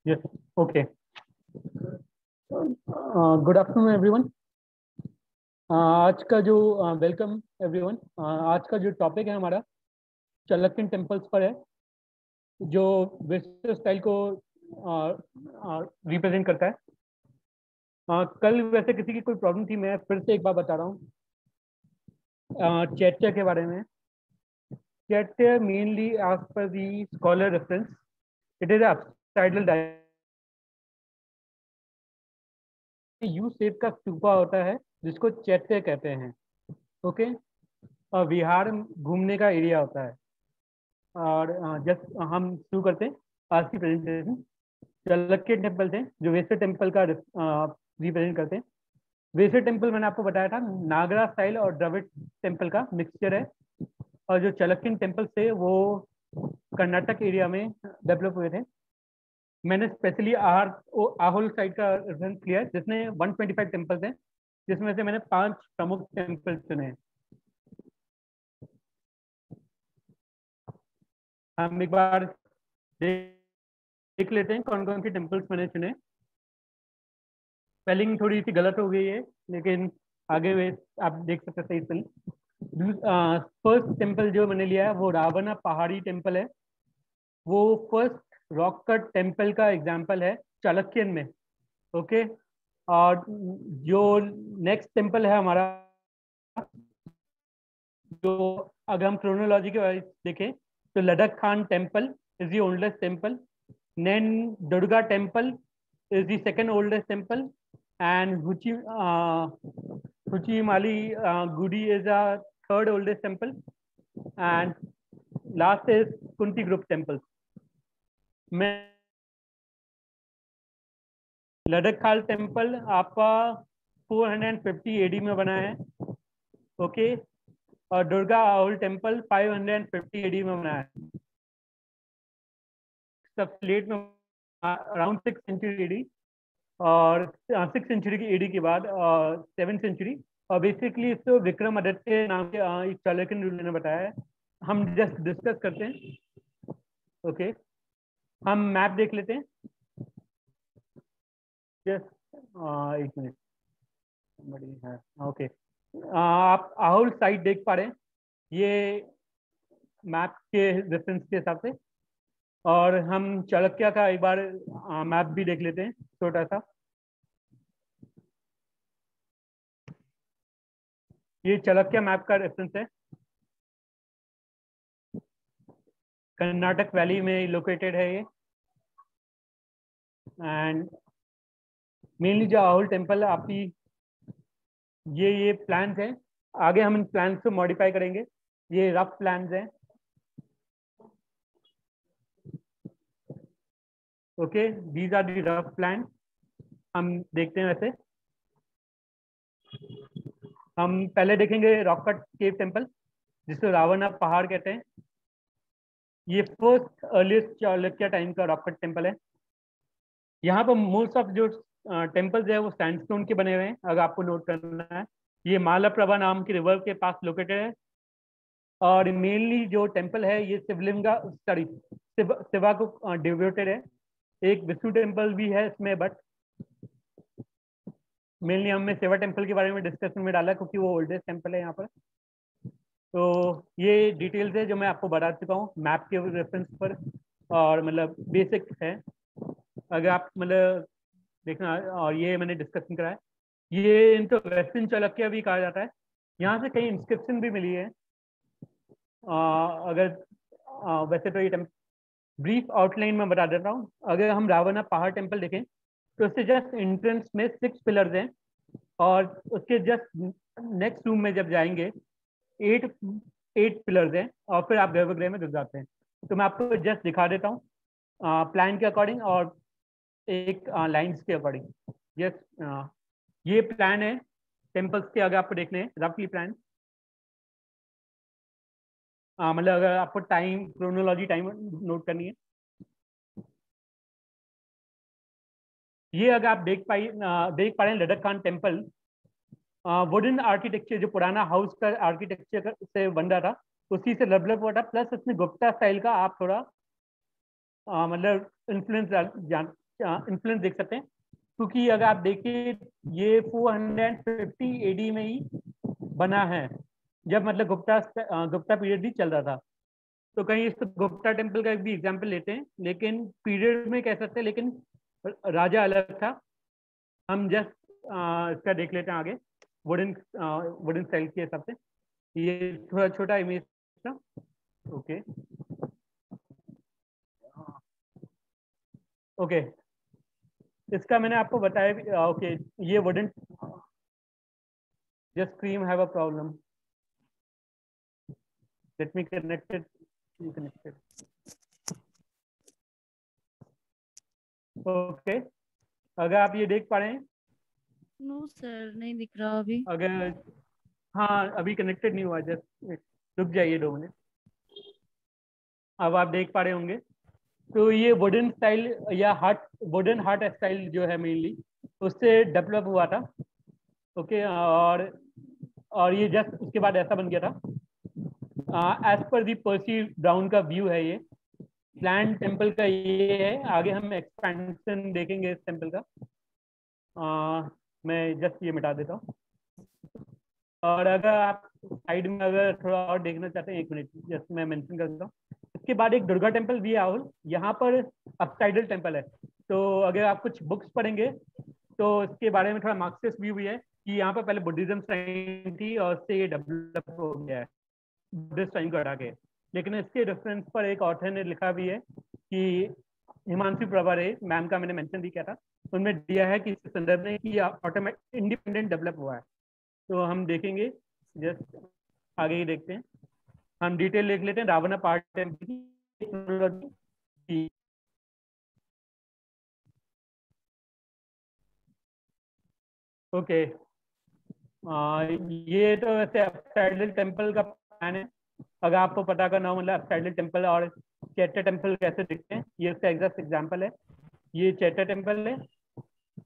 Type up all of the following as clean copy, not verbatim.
Yes. Okay. Good afternoon, everyone. आज का जो वेलकम एवरीवन। आज का जो टॉपिक है हमारा चालुक्यन टेम्पल्स पर है, जो वेस्टर्न स्टाइल को रिप्रेजेंट करता है। कल वैसे किसी की कोई प्रॉब्लम थी, मैं फिर से एक बार बता रहा हूँ चैत्य के बारे में। चैत्य mainly as per the scholar reference, it is apsidal U shape का स्तूपा होता है जिसको चैत्य कहते हैं। ओके। और विहार घूमने का एरिया होता है। और जस्ट हम शुरू करते हैं आज की प्रेजेंटेशन। चालुक्य टेम्पल थे जो वेस्टर टेम्पल का रिप्रेजेंट करते हैं। वेस्टर टेम्पल मैंने आपको बताया था नागरा स्टाइल और द्रविड़ टेम्पल का मिक्सचर है। और जो चालुक्यन टेम्पल थे वो कर्नाटक एरिया में डेवलप हुए थे। मैंने स्पेशली आहोल साइड का रेफरेंस लिया है जिसने 125 टेम्पल्स हैं, जिसमें से मैंने 5 प्रमुख टेम्पल चुने हैं। हम एक बार देख लेते हैं कौन कौन से टेम्पल्स मैंने चुने। स्पेलिंग थोड़ी सी गलत हो गई है, लेकिन आगे वे आप देख सकते हैं सही स्पेलिंग। फर्स्ट टेम्पल जो मैंने लिया है वो रावणा पहाड़ी टेम्पल है। वो फर्स्ट रॉक कट टेम्पल का एग्जाम्पल है चालुक्यन में। ओके। और जो नेक्स्ट टेम्पल है हमारा, जो अगर हम क्रोनोलॉजी के बारे में देखें तो Lad Khan temple is the oldest temple, then Durga temple is the second oldest temple, and Huchimali Gudi is the third oldest temple, and last is Kunti Group temple. मैं लदक खाल टेम्पल आपका 450 एडी में बना है। ओके। और दुर्गा आउल टेम्पल 550 एडी में बना है। सब लेट में अराउंड 6 सेंचुरी एडी, और 6 सेंचुरी की एडी के बाद 7 सेंचुरी। और बेसिकली इसको विक्रमादित्य नाम के एक चालुक्यन रूलर ने बताया है। हम जस्ट डिस्कस करते हैं। ओके। हम मैप देख लेते हैं। जस्ट एक मिनट। ओके। आप आहुल साइट देख पा रहे हैं ये मैप के रेफरेंस के हिसाब से। और हम चालुक्य का एक बार मैप भी देख लेते हैं छोटा सा। ये चालुक्य मैप का रेफरेंस है। कर्नाटक वैली में लोकेटेड है ये। एंड मेनली जो आहुल टेम्पल आपकी ये प्लान्स हैं। आगे हम इन प्लान्स को मॉडिफाई करेंगे। ये रफ प्लान्स हैं। Okay, these are the rough plan. हम देखते हैं। वैसे हम पहले देखेंगे रॉक कट केव टेम्पल जिसको रावणा पहाड़ कहते हैं। ये फर्स्ट अर्लीस्ट चालुक्य टाइम का रॉक कट टेम्पल है। यहाँ पर मोस्ट ऑफ जो टेम्पल्स है वो सैंडस्टोन के बने हुए हैं, अगर आपको नोट करना है। ये मालाप्रभा नाम की रिवर के पास लोकेटेड है। और मेनली जो टेम्पल है ये शिवलिंगा सॉरी शिवा को डिवोटेड है। एक विष्णु टेम्पल भी है इसमें, बट मेनली हमने शिवा टेम्पल के बारे में डिस्कशन में डाला क्योंकि वो ओल्डेस्ट टेम्पल है यहाँ पर। तो ये डिटेल्स है जो मैं आपको बता चुका हूँ मैप के रेफरेंस पर, और मतलब बेसिक है अगर आप मतलब देखना। और ये मैंने डिस्कशन करा है। ये इनको वेस्टर्न चालुक्य भी कहा जाता है। यहाँ से कई इंस्क्रिप्शन भी मिली है। अगर वैसे तो ये ब्रीफ आउटलाइन में बता देता हूँ। अगर हम रावणा पहाड़ टेम्पल देखें तो उससे जस्ट एंट्रेंस में 6 पिलर्स हैं, और उसके जस्ट नेक्स्ट रूम में जब जाएंगे 8 पिलर्स हैं, और फिर आप गर्भगृह में घुस जाते हैं। तो मैं आपको जस्ट दिखा देता हूँ प्लान के अकॉर्डिंग और एक लाइन्स के अकॉर्डिंग। जस्ट ये प्लान है टेम्पल्स के, अगर आपको देखने हैं रफली प्लान। मतलब अगर आपको टाइम क्रोनोलॉजी टाइम नोट करनी है, ये अगर आप देख पा रहे हैं लदक खान टेम्पल वुडन आर्किटेक्चर, जो पुराना हाउस का आर्किटेक्चर से बन रहा था उसी से डेवलप हुआ था। प्लस उसमें गुप्ता स्टाइल का आप थोड़ा मतलब इन्फ्लुएंस इन्फ्लुएंस देख सकते हैं, क्योंकि अगर आप देखिए ये 450 एडी में ही बना है, जब मतलब गुप्ता पीरियड भी चल रहा था। तो कहीं इस गुप्ता टेम्पल का भी एग्जाम्पल लेते हैं, लेकिन पीरियड में कह सकते हैं, लेकिन राजा अलग था। हम जस्ट इसका देख लेते हैं आगे, वुडन वुडन स्टाइल के हिसाब से। ये थोड़ा छोटा इमेज था। ओके ओके, इसका मैंने आपको बताया। ओके, ये wooden, just screen have a problem, let me connected connected. Okay, अगर आप ये देख पा रहे हैं, नो सर, नहीं दिख रहा अभी। अगर, हाँ अभी कनेक्टेड नहीं हुआ, जस्ट रुक जाइए 2 मिनट। अब आप देख पा रहे होंगे। तो ये वुडन स्टाइल या हट, वुडन हट स्टाइल जो है मेनली उससे डेवलप हुआ था। ओके, और ये जस्ट उसके बाद ऐसा बन गया था। एज पर दी पर्सी ब्राउन का व्यू है ये प्लान टेम्पल का। ये है, आगे हम एक्सपेंशन देखेंगे इस टेम्पल का। मैं जस्ट ये मिटा देता हूँ। और अगर आप साइड में अगर थोड़ा और देखना चाहते हैं, 1 मिनट जस्ट मैं मेंशन कर देता हूँ। इसके बाद एक दुर्गा टेम्पल भी है राहुल, यहाँ पर अपसाइडल टेम्पल है। तो अगर आप कुछ बुक्स पढ़ेंगे तो इसके बारे में थोड़ा मार्क्सिस्ट व्यू भी है कि यहाँ पर पहले बुद्धिज्म टाइम थी और उससे ये डेवलप हो गया है बुद्धिस्ट टाइम को हटा के। लेकिन इसके रेफरेंस पर एक ऑथर ने लिखा भी है कि हिमांशु प्रभा रे मैम का मैंने मेंशन भी किया था, उनमें दिया है कि इस संदर्भ में कि ऑटोमेटिक इंडिपेंडेंट डेवलप हुआ है। तो हम देखेंगे, जस्ट आगे ही देखते हैं, हम डिटेल देख लेते हैं रावण पार्ट टेम्पल की टेक्नोलॉजी। ओके, ये तो वैसे अपसाइडल टेम्पल का प्लान है। अगर आपको पता करना हो मतलब अपसाइडल टेम्पल और चैटर टेम्पल कैसे दिखते हैं, ये उसका एग्जैक्ट एग्जाम्पल है। ये चैटर टेम्पल है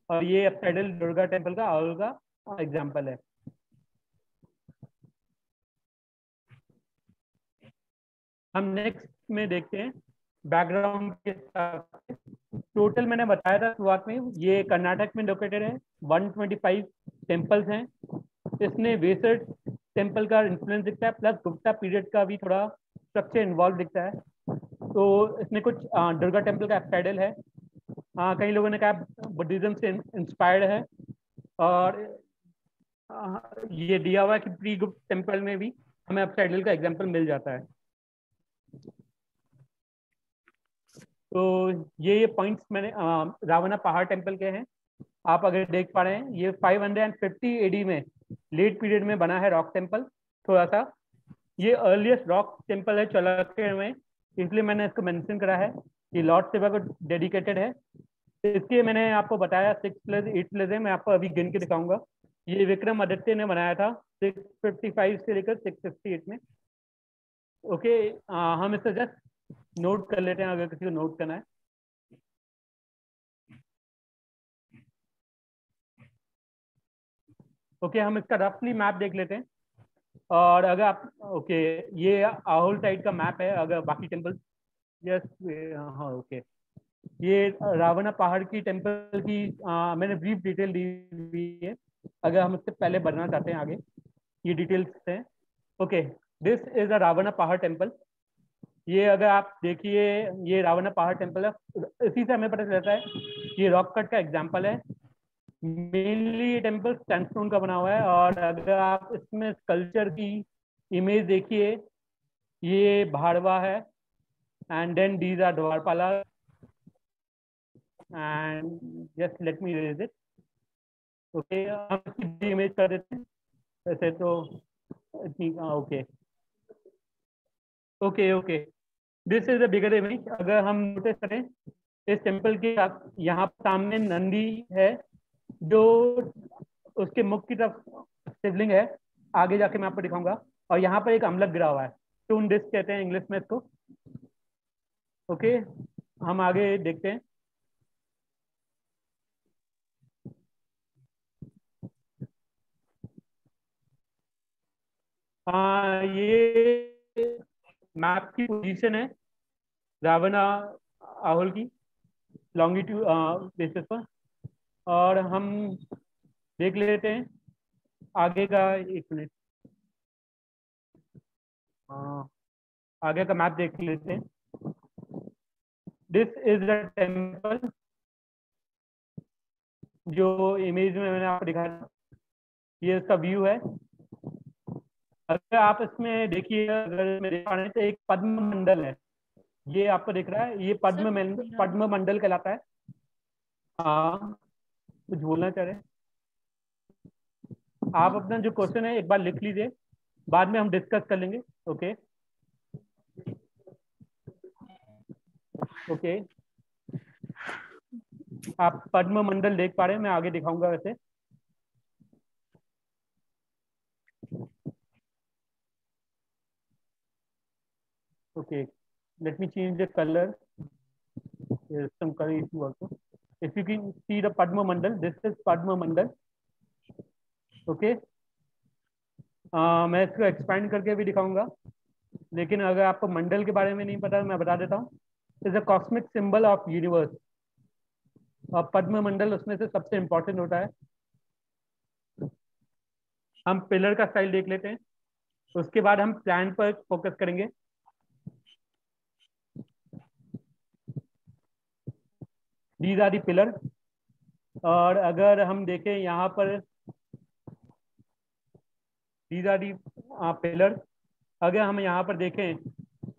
और ये अपसाइडल दुर्गा टेम्पल का और का एग्जाम्पल है। हम नेक्स्ट में देखते हैं बैकग्राउंड के साथ। टोटल मैंने बताया था शुरुआत में, ये कर्नाटक में लोकेटेड है, 125 टेम्पल्स हैं। इसमें वेसर टेम्पल का इन्फ्लुएंस दिखता है, प्लस गुप्ता पीरियड का भी थोड़ा स्ट्रक्चर इन्वॉल्व दिखता है। तो इसमें कुछ दुर्गा टेम्पल का एप्साइडल है। कई लोगों ने कहा बुद्धिज्म से इंस्पायर्ड है। और ये दिया हुआ है कि प्री गुप्त टेम्पल में भी हमें एप्साइडल का एग्जाम्पल मिल जाता है। तो ये पॉइंट्स मैंने रावणा पहाड़ टेम्पल के हैं। आप अगर देख पा रहे हैं, ये 550 एडी में लेट पीरियड में बना है रॉक टेम्पल। थोड़ा सा ये अर्लीस्ट रॉक टेम्पल है चालुक्य में, इसलिए मैंने इसको मेंशन करा है कि लॉर्ड शिवा को डेडिकेटेड है। इसके मैंने आपको बताया 6+8+ है, मैं आपको अभी गिन के दिखाऊंगा। ये विक्रम आदित्य ने बनाया था 655 से लेकर 658 में। ओके, हम इसको जस्ट नोट कर लेते हैं अगर किसी को नोट करना है। ओके, हम इसका रफली मैप देख लेते हैं। और अगर आप, ओके, ये आहोल साइड का मैप है, अगर बाकी टेम्पल, यस, हाँ ओके, ये रावणा पहाड़ की टेम्पल की मैंने ब्रीफ डिटेल दी हुई है। अगर हम इससे पहले बढ़ना चाहते हैं आगे, ये डिटेल्स हैं। ओके, दिस इज अ रावणा पहाड़ टेम्पल। ये अगर आप देखिए, ये रावणा पहाड़ टेम्पल है। इसी से हमें पता चलता है ये रॉक कट का एग्जाम्पल है। मेनली ये टेम्पल सैंडस्टोन का बना हुआ है, और अगर आप इसमें कल्चर की इमेज देखिए, ये भाड़वा है, and then these are dvarapala, and just let me raise it. Okay, हम इसकी इमेज कर देते हैं वैसे तो इतनी। Okay okay okay, this is the bigger image. अगर हम नोटिस करें इस टेम्पल के यहाँ सामने नंदी है, जो उसके मुख की तरफ शिवलिंग है। आगे जाके मैं आपको दिखाऊंगा। और यहाँ पर एक अमलक गिरा हुआ है, टून डिस्क कहते हैं इंग्लिश में इसको। ओके, हम आगे देखते हैं। हाँ, ये मैप की पोजीशन है रावण आहोल की। लॉन्गिट्यूड बेसिस पर। और हम देख लेते हैं आगे का, एक मिनट, आगे का मैप देख लेते हैं। दिस इज द टेम्पल, जो इमेज में मैंने आपको दिखाया, ये इसका व्यू है। अगर आप इसमें देखिए, अगर मेरे देख पा रहे हैं तो एक पद्म मंडल है, ये आपको दिख रहा है, ये सर दिख नहीं रहा। पद्म मंडल कहलाता है। हाँ, कुछ बोलना चाह रहे हैं आप? अपना जो क्वेश्चन है एक बार लिख लीजिए, बाद में हम डिस्कस कर लेंगे। ओके ओके, आप पद्म मंडल देख पा रहे हैं, मैं आगे दिखाऊंगा वैसे। Okay, let me change the color. There's some color issue also. If you can see the Padma Mandal, this is Padma Mandal. Okay, मैं इसको एक्सपेंड करके भी दिखाऊंगा, लेकिन अगर आपको मंडल के बारे में नहीं पता मैं बता देता हूँ। Is a cosmic symbol of universe, और पद्म मंडल उसमें से सबसे इंपॉर्टेंट होता है। हम पिलर का स्टाइल देख लेते हैं, उसके बाद हम प्लान पर फोकस करेंगे। These are the pillar. और अगर हम देखें यहाँ पर, दीज आर दी पिलर। अगर हम यहाँ पर देखें,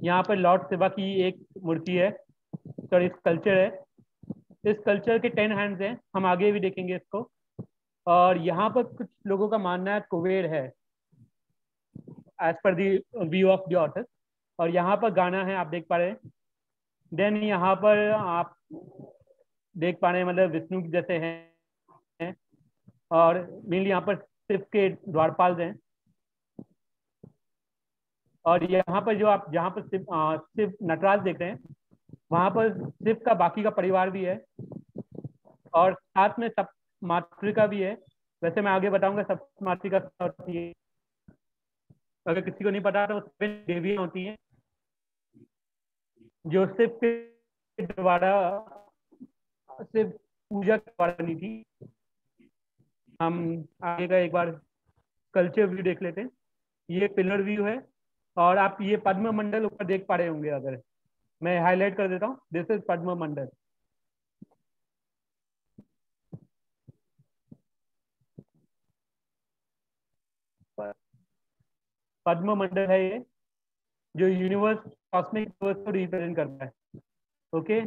यहाँ पर लॉर्ड शिवा की एक मूर्ति है, सॉरी स्कल्पचर है। इस कल्चर के 10 हैंड्स हैं, हम आगे भी देखेंगे इसको। और यहाँ पर कुछ लोगों का मानना है कुबेर है, as per the view of the author. और यहाँ पर गाना है, आप देख पा रहे हैं। देन यहाँ पर आप देख पा रहे हैं, मतलब विष्णु जैसे हैं, और मेनली यहाँ पर शिव के द्वारपाल हैं। और यहाँ पर जो आप, जहाँ पर शिव नटराज देख रहे हैं, वहाँ पर शिव का बाकी का परिवार भी है, और साथ में सब मातृका भी है। वैसे मैं आगे बताऊंगा सब मातृका क्या होती है, अगर किसी को नहीं पता तो 7 देवियां होती हैं जो शिव के द्वारा, शिव पूजा के द्वारा बनी थी। हम आगे का एक बार कल्चर व्यू देख लेते हैं। ये पिलर व्यू है, और आप ये पद्म मंडल ऊपर देख पा रहे होंगे, अगर मैं हाईलाइट कर देता हूँ, दिस इज पद्म मंडल। पद्म मंडल है ये, जो यूनिवर्स, कॉस्मिक यूनिवर्स को रिप्रेजेंट करता है। ओके,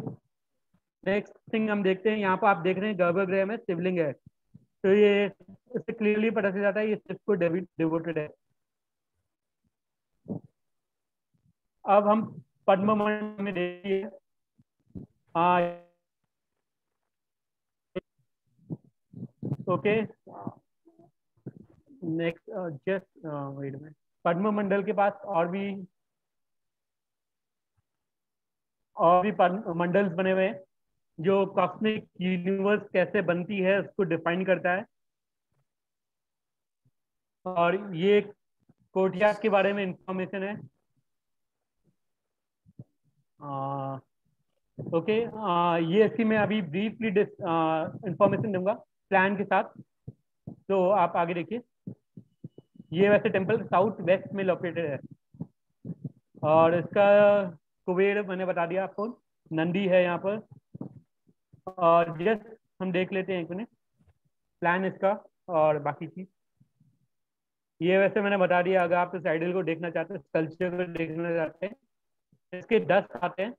नेक्स्ट थिंग हम देखते हैं, यहाँ पर आप देख रहे हैं गर्भगृह में शिवलिंग है, तो ये इससे क्लियरली पता चल जाता है ये शिव को डिवोटेड है। अब हम पद्म मंडल में देखिए, हाँ okay, next just wait minute. पद्म मंडल के पास और भी मंडल्स बने हुए हैं, जो कॉस्मिक यूनिवर्स कैसे बनती है उसको डिफाइन करता है। और ये कोटियाक के बारे में इंफॉर्मेशन है। ओके, ये इसी में अभी ब्रीफली इंफॉर्मेशन दूंगा प्लान के साथ, तो आप आगे देखिए। ये वैसे टेम्पल साउथ वेस्ट में लोकेटेड है, और इसका कुबेर मैंने बता दिया आपको, नंदी है यहाँ पर। और जस्ट हम देख लेते हैं एक मिनट प्लान इसका और बाकी चीज। ये वैसे मैंने बता दिया, अगर आप इस आइडल को देखना चाहते हैं, कल्चर को देखना चाहते हैं, इसके 10 आते हैं।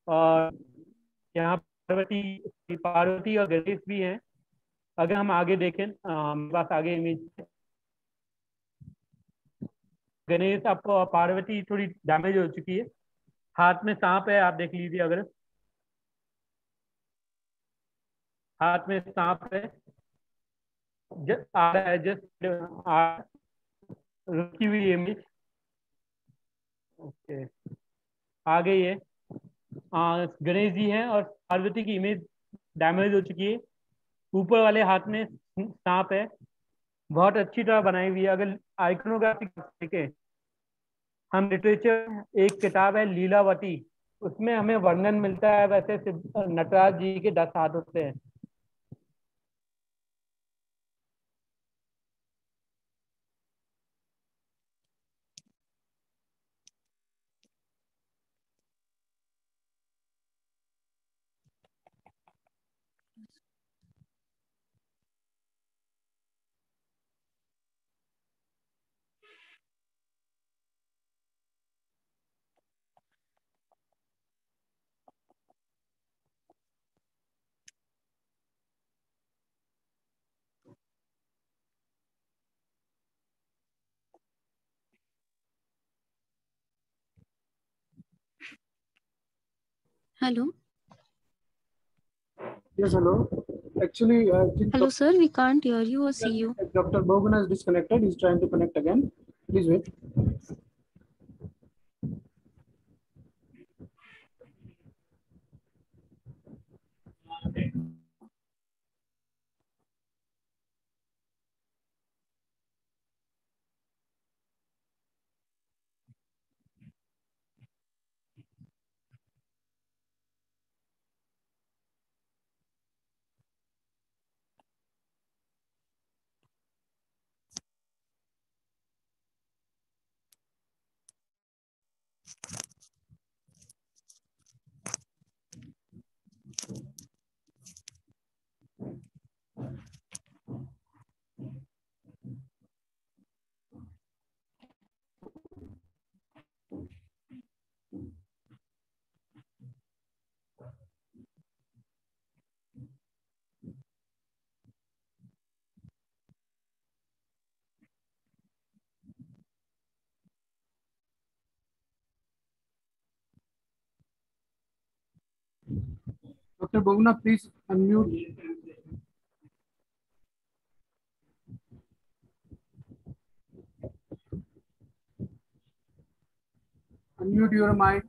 और यहाँ पार्वती और गणेश भी हैं। अगर हम आगे देखें, मेरे पास आगे इमेज, गणेश आपको, पार्वती थोड़ी डैमेज हो चुकी है, हाथ में सांप है, आप देख लीजिए, अगर हाथ में सांप है, आ रहा है जस्ट रुकी हुई इमेज। ओके, आ गई है। गणेश जी हैं और पार्वती की इमेज डैमेज हो चुकी है, ऊपर वाले हाथ में सांप है, बहुत अच्छी तरह बनाई हुई है। अगर आइकनोग्राफी देखें हम, लिटरेचर, एक किताब है लीलावती, उसमें हमें वर्णन मिलता है, वैसे नटराज जी के 10 हाथ होते हैं। Hello. Yes, hello. Actually, I think hello sir, we can't hear you और see you. Dr. Bogan has disconnected. He's trying to connect again. Please wait. Dr. Boguna, please unmute your mic.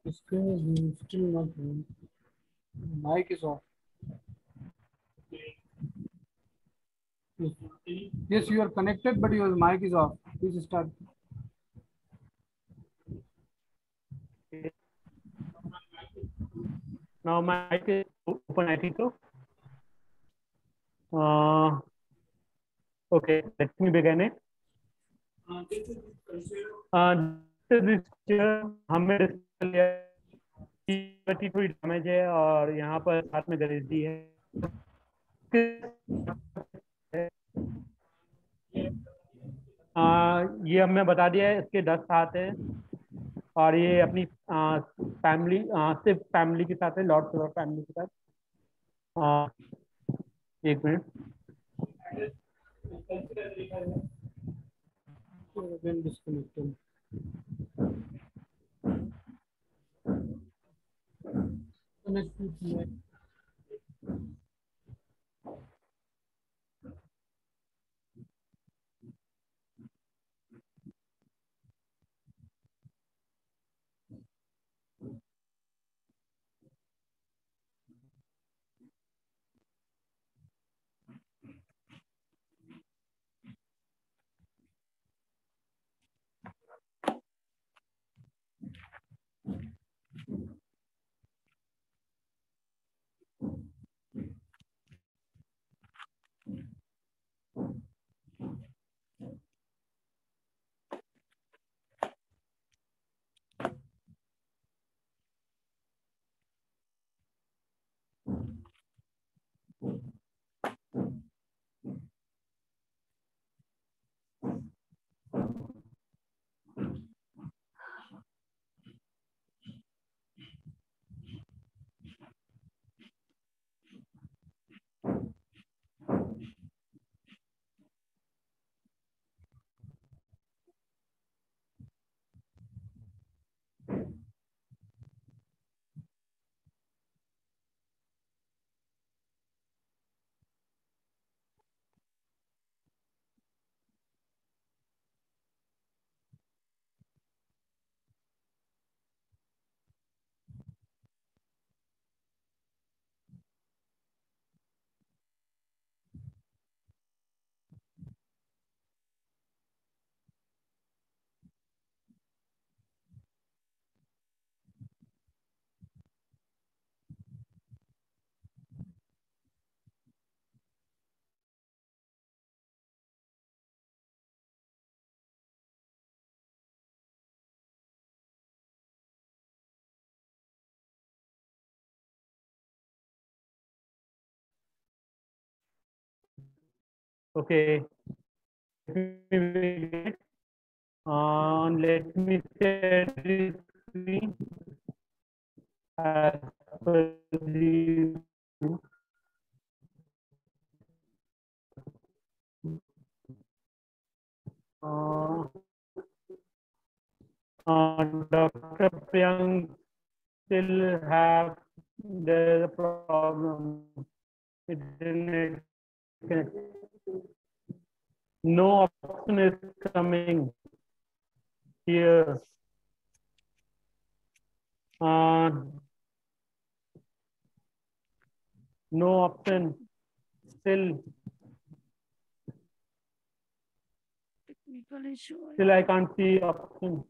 The screen is still not on. Mic is off. Yes, you are connected, but your mic is off. Please start. Now my mic is open, I think so. Okay, let me begin it. This year हमें discuss किया कि थोड़ी damage है और यहाँ पर साथ में गणेश जी है। ये हमने बता दिया है, इसके 10 हाथ है और ये अपनी फैमिली, सिर्फ फैमिली के साथ है, लॉर्ड सिल्वर फैमिली के साथ। एक minute. Again disconnected. Connect with mic. Okay, let me share this screen as per the uh, Dr. Priyank still have the problem. Internet no option is coming here. Uh, no option. Still Technical issue. I can't see option.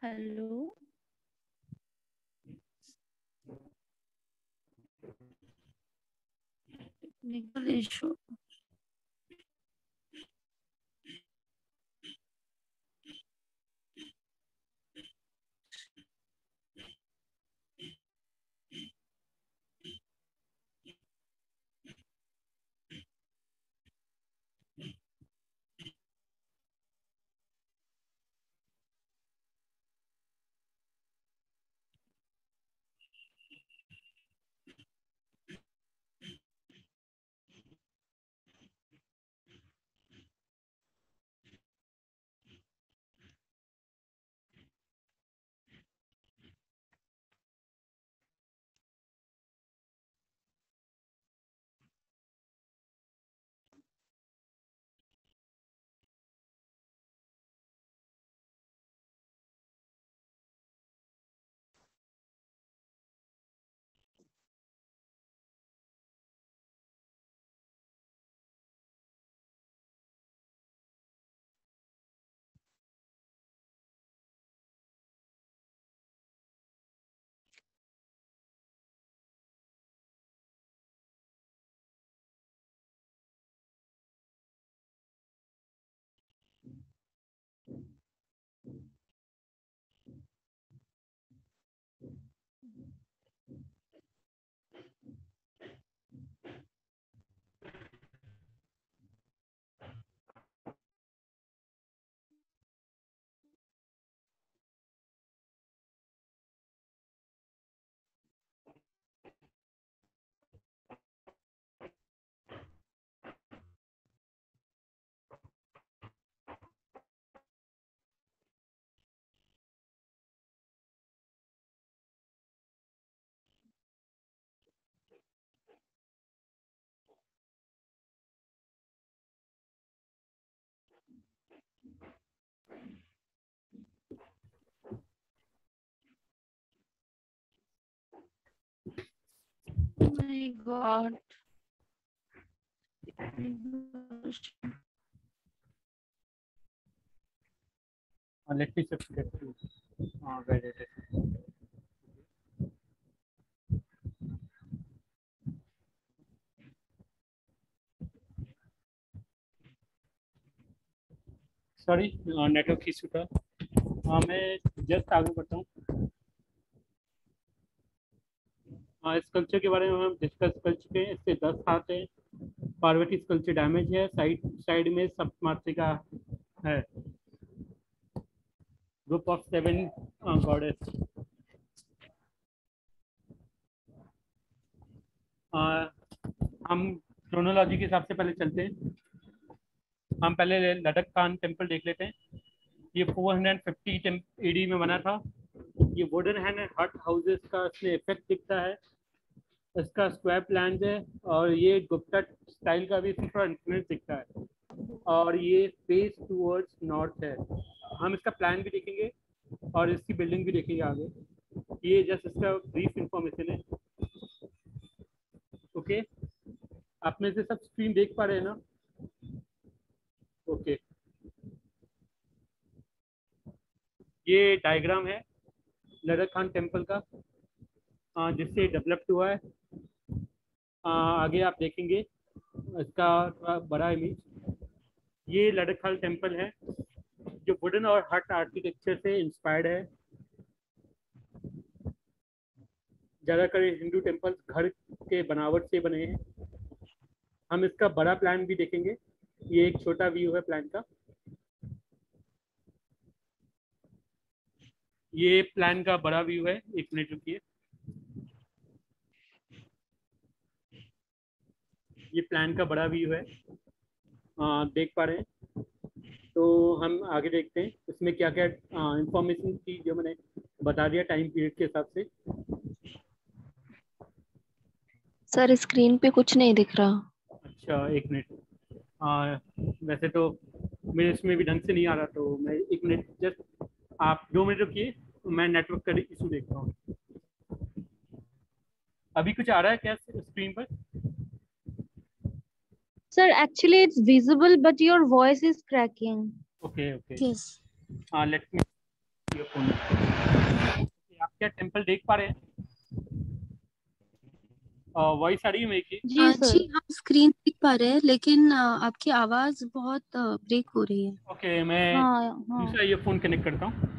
Hello. Technical issue. God. Technical issue. Let me just get to where it is. Sorry network issue था। मैं just आगे बढ़ता हूँ। Sculpture के बारे में हम discuss कर चुके हैं। इससे 10 हाथ है। पार्वती स्कल्पचर डैमेज है। साइड में सप्तमातृका है। Group of 7 goddess. हम क्रोनोलॉजी के हिसाब से पहले चलते हैं। हम पहले लद्दाख खान टेम्पल देख लेते हैं। ये 450 AD में बना था। ये वुडन हैंड हट हाउसेस का इसमें इफेक्ट दिखता है। इसका स्क्वायर प्लान है और ये गुप्ता स्टाइल का भी थोड़ा इन्फ्लुएंस दिखता है और ये फेस टूवर्ड्स नॉर्थ है। हम इसका प्लान भी देखेंगे और इसकी बिल्डिंग भी देखेंगे आगे। ये जस्ट इसका ब्रीफ इंफॉर्मेशन है। ओके, आप में से सब स्क्रीन देख पा रहे हैं ना? ओके, ये डायग्राम है लद्दाख खान टेम्पल का जिससे डेवलप हुआ है। आगे आप देखेंगे इसका बड़ा इमेज। ये लद्दाख खान टेम्पल है जो वुडन और हट आर्किटेक्चर से इंस्पायर्ड है। ज़्यादातर हिंदू टेम्पल घर के बनावट से बने हैं। हम इसका बड़ा प्लान भी देखेंगे। ये एक छोटा व्यू है प्लान का। ये प्लान का बड़ा व्यू है। एक मिनट रुकिए। ये प्लान का बड़ा व्यू है। देख पा रहे हैं? तो हम आगे देखते हैं इसमें क्या क्या इंफॉर्मेशन थी जो मैंने बता दिया टाइम पीरियड के हिसाब से। सर स्क्रीन पे कुछ नहीं दिख रहा। अच्छा, एक मिनट। वैसे तो मेरे इसमें भी ढंग से नहीं आ रहा, तो मैं एक मिनट जस्ट आप 2 मिनट रुकिए। मैं नेटवर्क का इशू देखता हूँ। अभी कुछ आ रहा है क्या स्क्रीन पर? Sir, actually it's visible, but your voice is cracking. Okay okay, Yes. Let me your phone. आप क्या टेम्पल देख पा रहे हैं? वॉइस आ रही है मेरी की? जी सर। जी हम स्क्रीन देख पा रहे हैं लेकिन आपकी आवाज बहुत ब्रेक हो रही है। ओके, मैं हाँ हाँ। दूसरा ईयरफोन कनेक्ट करता हूँ।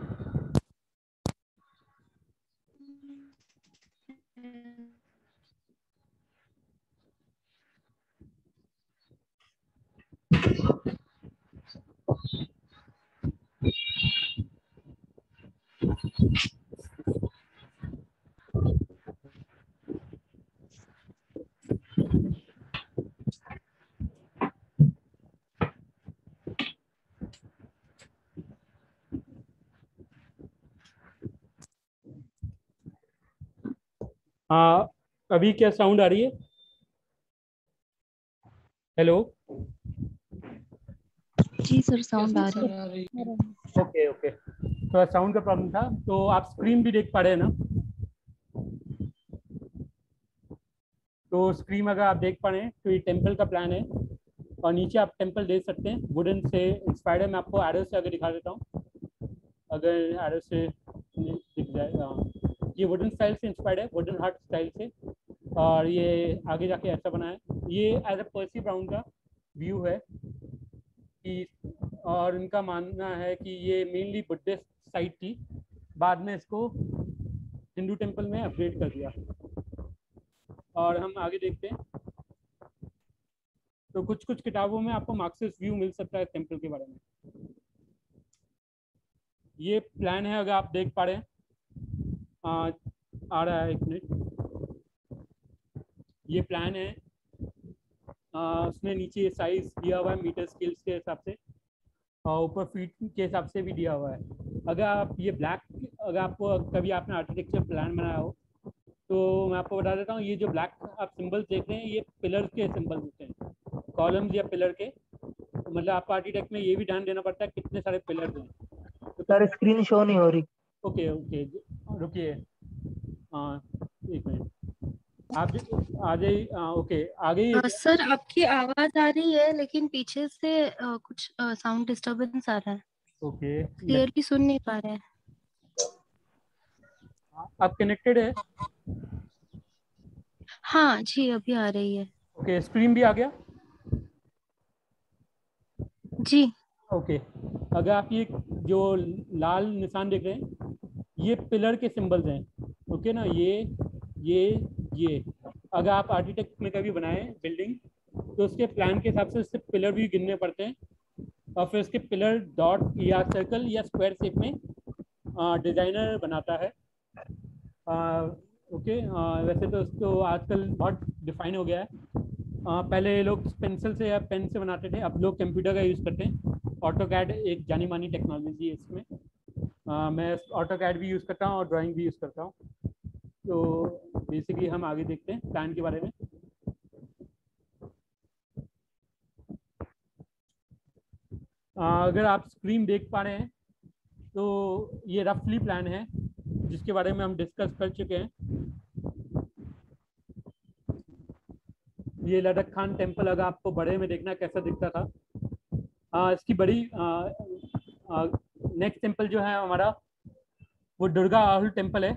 अभी क्या साउंड आ रही है? हेलो? जी सर साउंड आ रही है। ओके ओके, तो साउंड का प्रॉब्लम था। तो आप स्क्रीन भी देख पा रहे हैं ना? तो स्क्रीन अगर आप देख पा रहे हैं तो ये टेम्पल का प्लान है और नीचे आप टेम्पल देख सकते हैं। वुडन से इंस्पायर्ड है। मैं आपको एरो से आगे दिखा देता हूँ, अगर एरो से दिख जाए। ये वुडन स्टाइल से इंस्पायर्ड है, वुडन हार्ट स्टाइल से। और ये आगे जाके ऐसा बना है। ये एज अ पर्सी ब्राउन का व्यू है कि, और इनका मानना है कि ये मेनली बुद्धिस्ट साइट थी, बाद में इसको हिंदू टेम्पल में अपग्रेड कर दिया। और हम आगे देखते हैं तो कुछ कुछ किताबों में आपको मार्क्सिस्ट व्यू मिल सकता है टेम्पल के बारे में। ये प्लान है, अगर आप देख पा रहे हैं। आ रहा है, एक मिनट। ये प्लान है। उसमें नीचे साइज दिया हुआ है मीटर स्केल्स के हिसाब से और ऊपर फीट के हिसाब से भी दिया हुआ है। अगर आप ये अगर आपको कभी आपने आर्किटेक्चर प्लान बनाया हो तो मैं आपको बता देता हूँ, ये जो ब्लैक आप सिंबल्स देख रहे हैं ये पिलर के सिंबल्स होते हैं, कॉलम्स या पिलर के। तो मतलब आपको आर्किटेक्ट में ये भी ध्यान देना पड़ता है कितने सारे पिलर्स हैं। तो सर स्क्रीन शो नहीं हो रही। ओके ओके, रुकिए। हाँ, एक मिनट। आप आ जाइए। ओके, आ गई। सर आपकी आवाज आ रही है लेकिन पीछे से कुछ साउंड डिस्टरबेंस आ रहा है, ओके, क्लियरली सुन नहीं पा रहे हैं। आप कनेक्टेड है? हाँ जी, अभी आ रही है। ओके, स्क्रीन भी आ गया? जी। ओके, अगर आप ये जो लाल निशान देख रहे हैं, ये पिलर के सिंबल्स हैं। ओके ना, ये अगर आप आर्किटेक्ट में कभी बनाए बिल्डिंग, तो उसके प्लान के हिसाब से उससे पिलर भी गिनने पड़ते हैं, और फिर उसके पिलर डॉट या सर्कल या स्क्वायर शेप में डिजाइनर बनाता है। ओके, वैसे तो उसको आजकल बहुत डिफाइन हो गया है। पहले लोग पेंसिल से या पेन से बनाते थे, अब लोग कंप्यूटर का यूज़ करते हैं। ऑटोकैड एक जानी मानी टेक्नोलॉजी है इसमें। मैं ऑटोकैड भी यूज़ करता हूँ और ड्राइंग भी यूज़ करता हूँ। तो बेसिकली हम आगे देखते हैं प्लान के बारे में। अगर आप स्क्रीन देख पा रहे हैं तो ये रफली प्लान है जिसके बारे में हम डिस्कस कर चुके हैं। ये लद्दाख खान टेम्पल अगर आपको बड़े में देखना कैसा दिखता था, इसकी बड़ी नेक्स्ट टेम्पल जो है हमारा, वो दुर्गा आहूल टेम्पल है।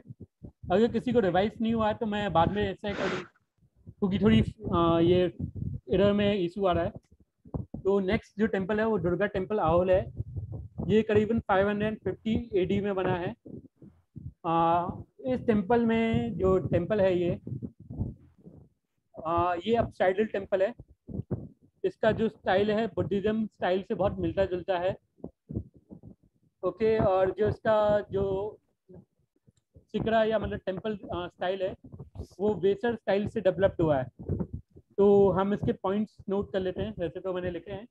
अगर किसी को रिवाइज नहीं हुआ है तो मैं बाद में ऐसा कर दूँ, क्योंकि थोड़ी ये एरर में इशू आ रहा है। तो नेक्स्ट जो टेम्पल है वो दुर्गा टेम्पल आहूल है। ये करीबन 550 AD में बना है। इस टेम्पल में जो टेम्पल है ये अपसाइडल टेम्पल है। इसका जो स्टाइल है बुद्धिज्म स्टाइल से बहुत मिलता जुलता है। ओके, और जो इसका जो सिकरा या मतलब टेम्पल स्टाइल है वो वेसर स्टाइल से डेवलप्ड हुआ है। तो हम इसके पॉइंट्स नोट कर लेते हैं, वैसे तो मैंने लिखे हैं।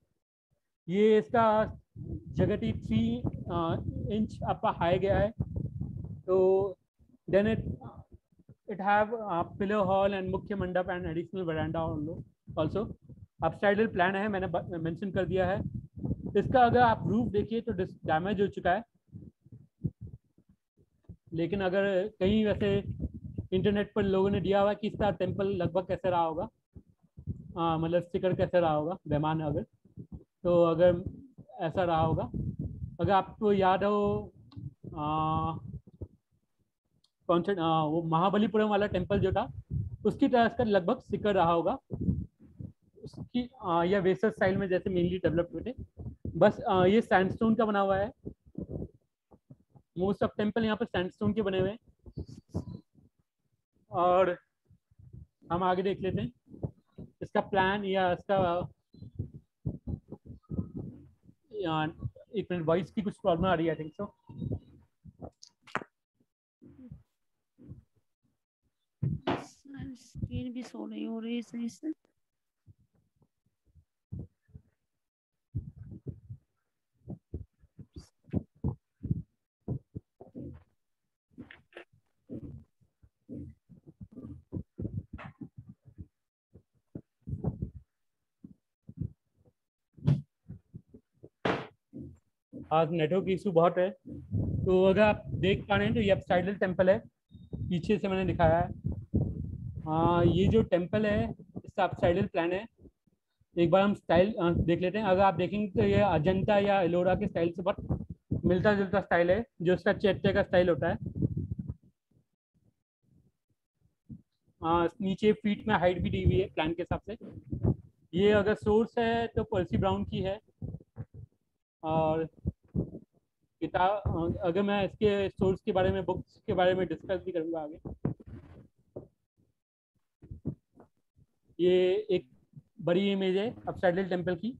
ये इसका जगह 3 इंच अप हाई गया है। तो then it have pillar hall and mukhya mandapa and additional veranda also. Apsidal plan है, मैंने मेंशन कर दिया है। इसका अगर आप रूफ देखिए तो डैमेज हो चुका है, लेकिन अगर कहीं वैसे इंटरनेट पर लोगों ने दिया हुआ कि इसका टेम्पल लगभग कैसे रहा होगा, मतलब स्टिकर कैसे रहा होगा बेमान, अगर तो अगर ऐसा रहा होगा, अगर आपको याद हो कौन सा वो महाबलीपुरम वाला टेम्पल जो था, उसकी तरह इसका लगभग स्टिकर रहा होगा। उसकी या वेसर स्टाइल में जैसे मेनली डेवलप हुए थे। बस ये सैंडस्टोन का बना हुआ है। मोस्ट ऑफ टेम्पल यहाँ पर सैंडस्टोन के बने हुए हैं। और हम आगे देख लेते हैं इसका प्लान या इसका एक मिनट, वॉइस की कुछ प्रॉब्लम आ रही है, आई थिंक सो। स्क्रीन भी सो रही हो रही है सही से। आज नेटवर्क इशू बहुत है। तो अगर आप देख पा रहे हैं तो ये अपसाइडल टेम्पल है, पीछे से मैंने दिखाया है। ये जो टेम्पल है इसका अपसाइडल प्लान है। एक बार हम स्टाइल देख लेते हैं। अगर आप देखेंगे तो ये अजंता या एलोरा के स्टाइल से बहुत मिलता जुलता स्टाइल है, जो उसका चैत्य का स्टाइल होता है। नीचे फीट में हाइट भी दी हुई है प्लान के हिसाब से। ये अगर सोर्स है तो पर्सी ब्राउन की है। और किताब अगर मैं इसके सोर्स के बारे में, बुक्स के बारे में डिस्कस भी करूँगा आगे। ये एक बड़ी इमेज है अपसाइडल टेम्पल की।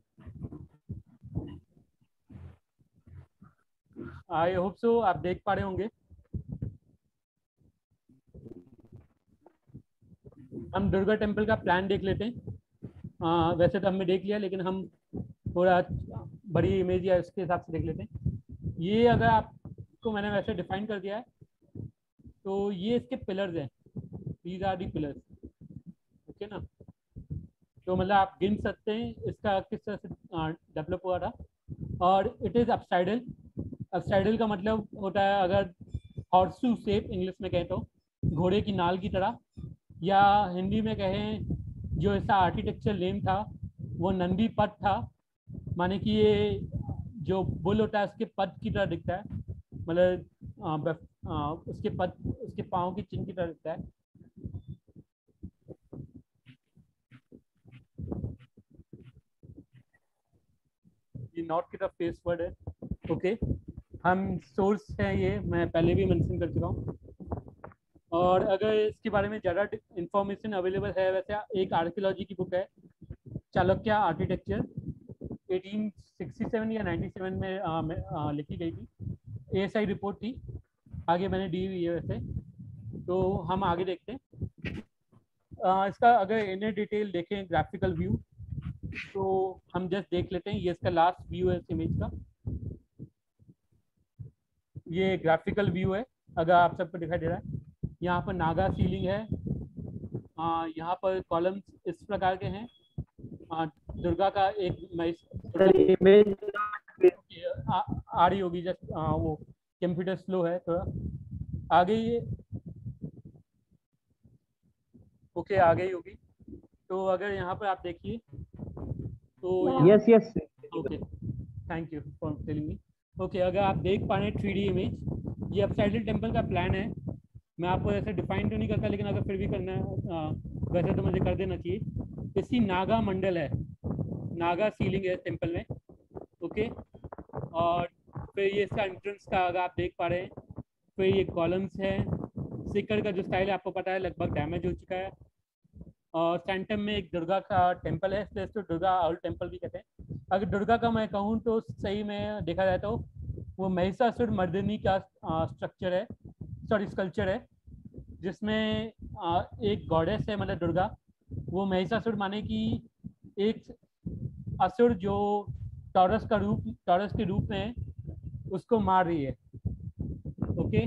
आई होप सो आप देख पा रहे होंगे। हम दुर्गा टेम्पल का प्लान देख लेते हैं। वैसे तो हमने देख लिया, लेकिन हम थोड़ा बड़ी इमेज या इसके हिसाब से देख लेते हैं। ये अगर आपको मैंने वैसे डिफाइन कर दिया है, तो ये इसके पिलर्स हैं। These are the pillars. Okay ना, तो मतलब आप गिन सकते हैं इसका किस तरह से डेवलप हुआ था। और इट इज़ अपसाइडल। अपसाइडल का मतलब होता है, अगर हॉर्सू शेप इंग्लिश में कहें तो घोड़े की नाल की तरह। या हिंदी में कहें जो इसका आर्किटेक्चर नेम था वो नंदी पद था, माने कि ये जो बुल होता है उसके पद की तरह दिखता है, मतलब उसके पद, उसके पाँव की चिन्ह की तरह दिखता है। ये नॉट की तरफ फेस वर्ड है। ओके, हम सोर्स है, ये मैं पहले भी मेंशन कर चुका हूँ। और अगर इसके बारे में ज़्यादा इंफॉर्मेशन अवेलेबल है, वैसे एक आर्कियोलॉजी की बुक है चालुक्य आर्किटेक्चर, 1867 या 97 में लिखी गई थी, ASI रिपोर्ट थी, आगे मैंने दी हुई है वैसे। तो हम आगे देखते हैं। इसका अगर इन्हें डिटेल देखें ग्राफिकल व्यू, तो हम जस्ट देख लेते हैं। ये इसका लास्ट व्यू है इस इमेज का, ये ग्राफिकल व्यू है अगर आप सबको दिखाई दे रहा है। यहाँ पर नागा सीलिंग है, यहाँ पर कॉलम्स इस प्रकार के हैं, दुर्गा का एक इमेज आ रही होगी, जस्ट वो कंप्यूटर स्लो है थोड़ा, आ गई है। ओके, आ गई होगी। तो अगर यहाँ पर आप देखिए तो yes yes. Okay, thank you for telling me. Okay, अगर आप देख पा रहे हैं 3D इमेज, ये अपसाइडल टेम्पल का प्लान है। मैं आपको ऐसे डिफाइन तो नहीं करता, लेकिन अगर फिर भी करना है वैसे तो मुझे कर देना चाहिए। इसकी नागा मंडल है, नागा सीलिंग है टेम्पल में। ओके, और फिर ये इसका एंट्रेंस का अगर आप देख पा रहे हैं, फिर ये कॉलम्स है। सिक्कर का जो स्टाइल है आपको पता है लगभग डैमेज हो चुका है। और सेंटम में एक दुर्गा का टेम्पल है, इसलिए इसको दुर्गा और टेम्पल भी कहते हैं। अगर दुर्गा का मैं कहूँ तो सही में देखा जाए तो वो महिषासुर मर्दिनी का स्ट्रक्चर है, सॉरी स्कल्पचर है, जिसमें एक गॉडेस है मतलब दुर्गा, वो महिषासुर माने कि एक असुर जो टॉरस के रूप में उसको मार रही है। ओके,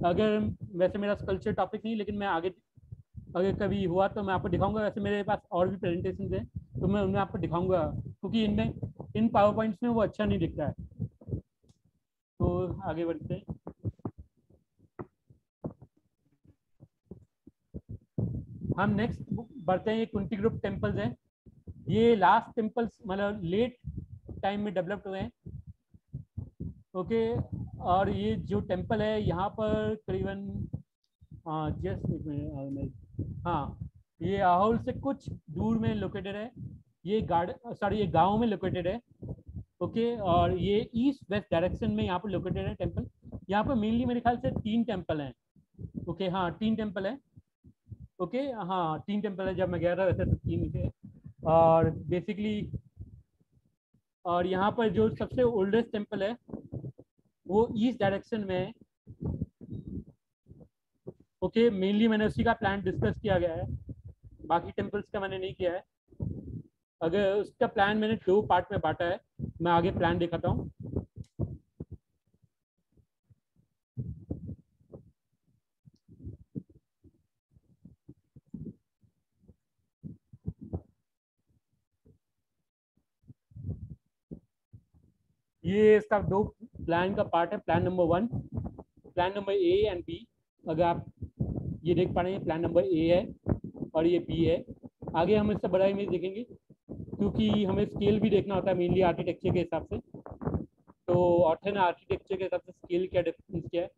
अगर वैसे मेरा स्कल्पचर टॉपिक नहीं, लेकिन मैं आगे अगर कभी हुआ तो मैं आपको दिखाऊंगा। वैसे मेरे पास और भी प्रेजेंटेशन हैं तो मैं उनमें आपको दिखाऊंगा, क्योंकि इन पावर पॉइंट्स में वो अच्छा नहीं दिखता है। तो आगे बढ़ते हैं। हम नेक्स्ट बढ़ते हैं, ये कुंती ग्रुप टेम्पल्स हैं। ये लास्ट टेम्पल्स मतलब लेट टाइम में डेवलप्ड हुए हैं। ओके, और ये जो टेम्पल है यहाँ पर करीबन जस्ट एक मिनट, हाँ, ये आहोल से कुछ दूर में लोकेटेड है। ये ये गांव में लोकेटेड है। ओके, और ये ईस्ट वेस्ट डायरेक्शन में यहाँ पर लोकेटेड है टेम्पल। यहाँ पर मेनली मेरे ख्याल से 3 टेम्पल हैं। ओके, हाँ 3 टेम्पल है। ओके, हाँ 3 टेम्पल है, जब मैं गया था वैसे तो 3 थे। और बेसिकली और यहाँ पर जो सबसे ओल्डेस्ट टेम्पल है वो ईस्ट डायरेक्शन में है। ओके, मेनली मैंने उसी का प्लान डिस्कस किया गया है, बाकी टेम्पल्स का मैंने नहीं किया है। अगर उसका प्लान मैंने 2 पार्ट में बांटा है, मैं आगे प्लान दिखाता हूँ। ये इसका 2 प्लान का पार्ट है, plan number 1, plan number A and B। अगर आप ये देख पा रहे हैं, प्लान नंबर A है और ये B है। आगे हम इससे बड़ा इमेज देखेंगे, क्योंकि हमें स्केल भी देखना होता है मेनली आर्किटेक्चर के हिसाब से। तो ऑर्थन आर्किटेक्चर के हिसाब से स्केल क्या डिफरेंस क्या है,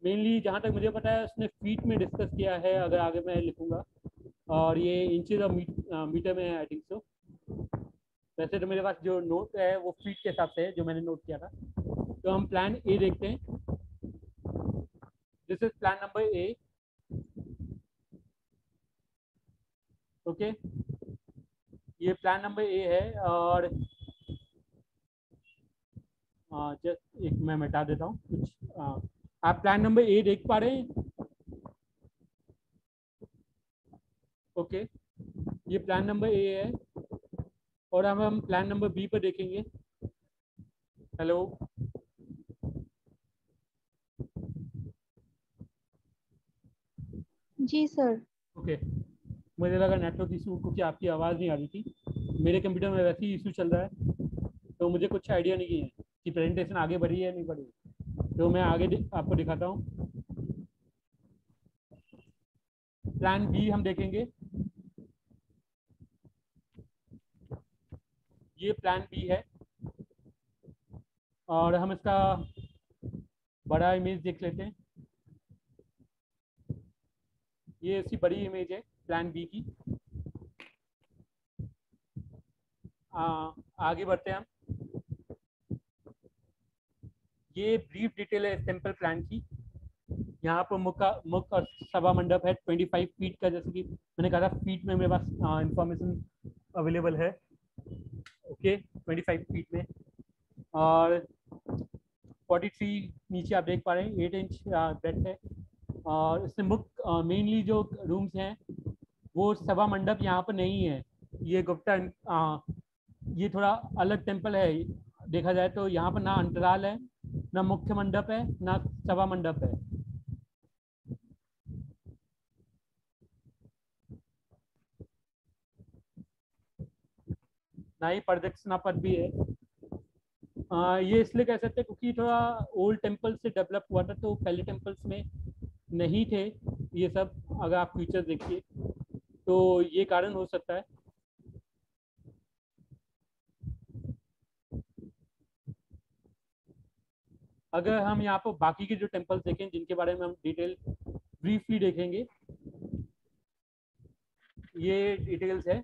मेनली जहाँ तक मुझे पता है उसने फीट में डिस्कस किया है, अगर आगे मैं लिखूंगा। और ये इंचेस और मीटर में है आई थिंक सो। वैसे तो मेरे पास जो नोट है वो फीट के हिसाब से है, जो मैंने नोट किया था। तो हम प्लान A देखते हैं। This is plan number A। Okay, ये प्लान नंबर A है। और जस्ट एक मैं मिटा देता हूँ कुछ। आप प्लान नंबर A देख पा रहे हैं? ओके, ये प्लान नंबर A है। और अब हम प्लान नंबर B पर देखेंगे। हेलो, जी सर। ओके, मुझे लगा नेटवर्क इशू, क्योंकि आपकी आवाज़ नहीं आ रही थी। मेरे कंप्यूटर में वैसे ही इशू चल रहा है, तो मुझे कुछ आइडिया नहीं है कि प्रेजेंटेशन आगे बढ़ी है नहीं बढ़ी। तो मैं आगे आपको दिखाता हूँ। प्लान बी हम देखेंगे। ये प्लान बी है और हम इसका बड़ा इमेज देख लेते हैं। ये इसकी बड़ी इमेज है प्लान बी की। आगे बढ़ते हैं हम। ये ब्रीफ डिटेल है टेम्पल प्लान की। यहाँ पर मुख्य और सभा मंडप है 25 फीट का, जैसे कि मैंने कहा था फीट में मेरे पास इंफॉर्मेशन अवेलेबल है। ओके 25 फीट में, और 43 नीचे आप देख पा रहे हैं 8 इंच ब्रेथ है। और इसमें मुख्य मेनली जो रूम्स हैं वो सभा मंडप यहाँ पर नहीं है। ये गुप्ता ये थोड़ा अलग टेम्पल है देखा जाए तो। यहाँ पर ना अंतराल है, ना मुख्य मंडप है, ना सभा मंडप है। ना ही प्रदक्षिणा पथ भी है। ये इसलिए कह सकते हैं क्योंकि थोड़ा ओल्ड टेम्पल से डेवलप हुआ था, तो पहले टेम्पल्स में नहीं थे ये सब। अगर आप फीचर्स देखिए तो ये कारण हो सकता है। अगर हम यहाँ पर बाकी के जो टेम्पल्स देखें जिनके बारे में हम डिटेल ब्रीफली देखेंगे, ये डिटेल्स है।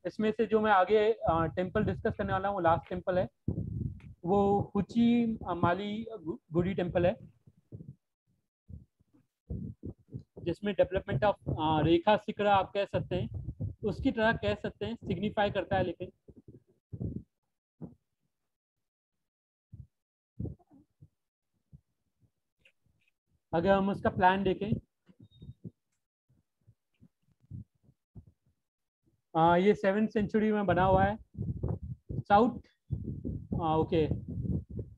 इसमें से जो मैं आगे टेम्पल डिस्कस करने वाला हूँ वो लास्ट टेम्पल है, वो हुची माली गुडी टेम्पल है, जिसमें डेवलपमेंट ऑफ रेखा शिखरा आप कह सकते हैं, उसकी तरह कह सकते हैं, सिग्निफाई करता है। लेकिन अगर हम उसका प्लान देखें, ये 7th सेंचुरी में बना हुआ है। साउथ ओके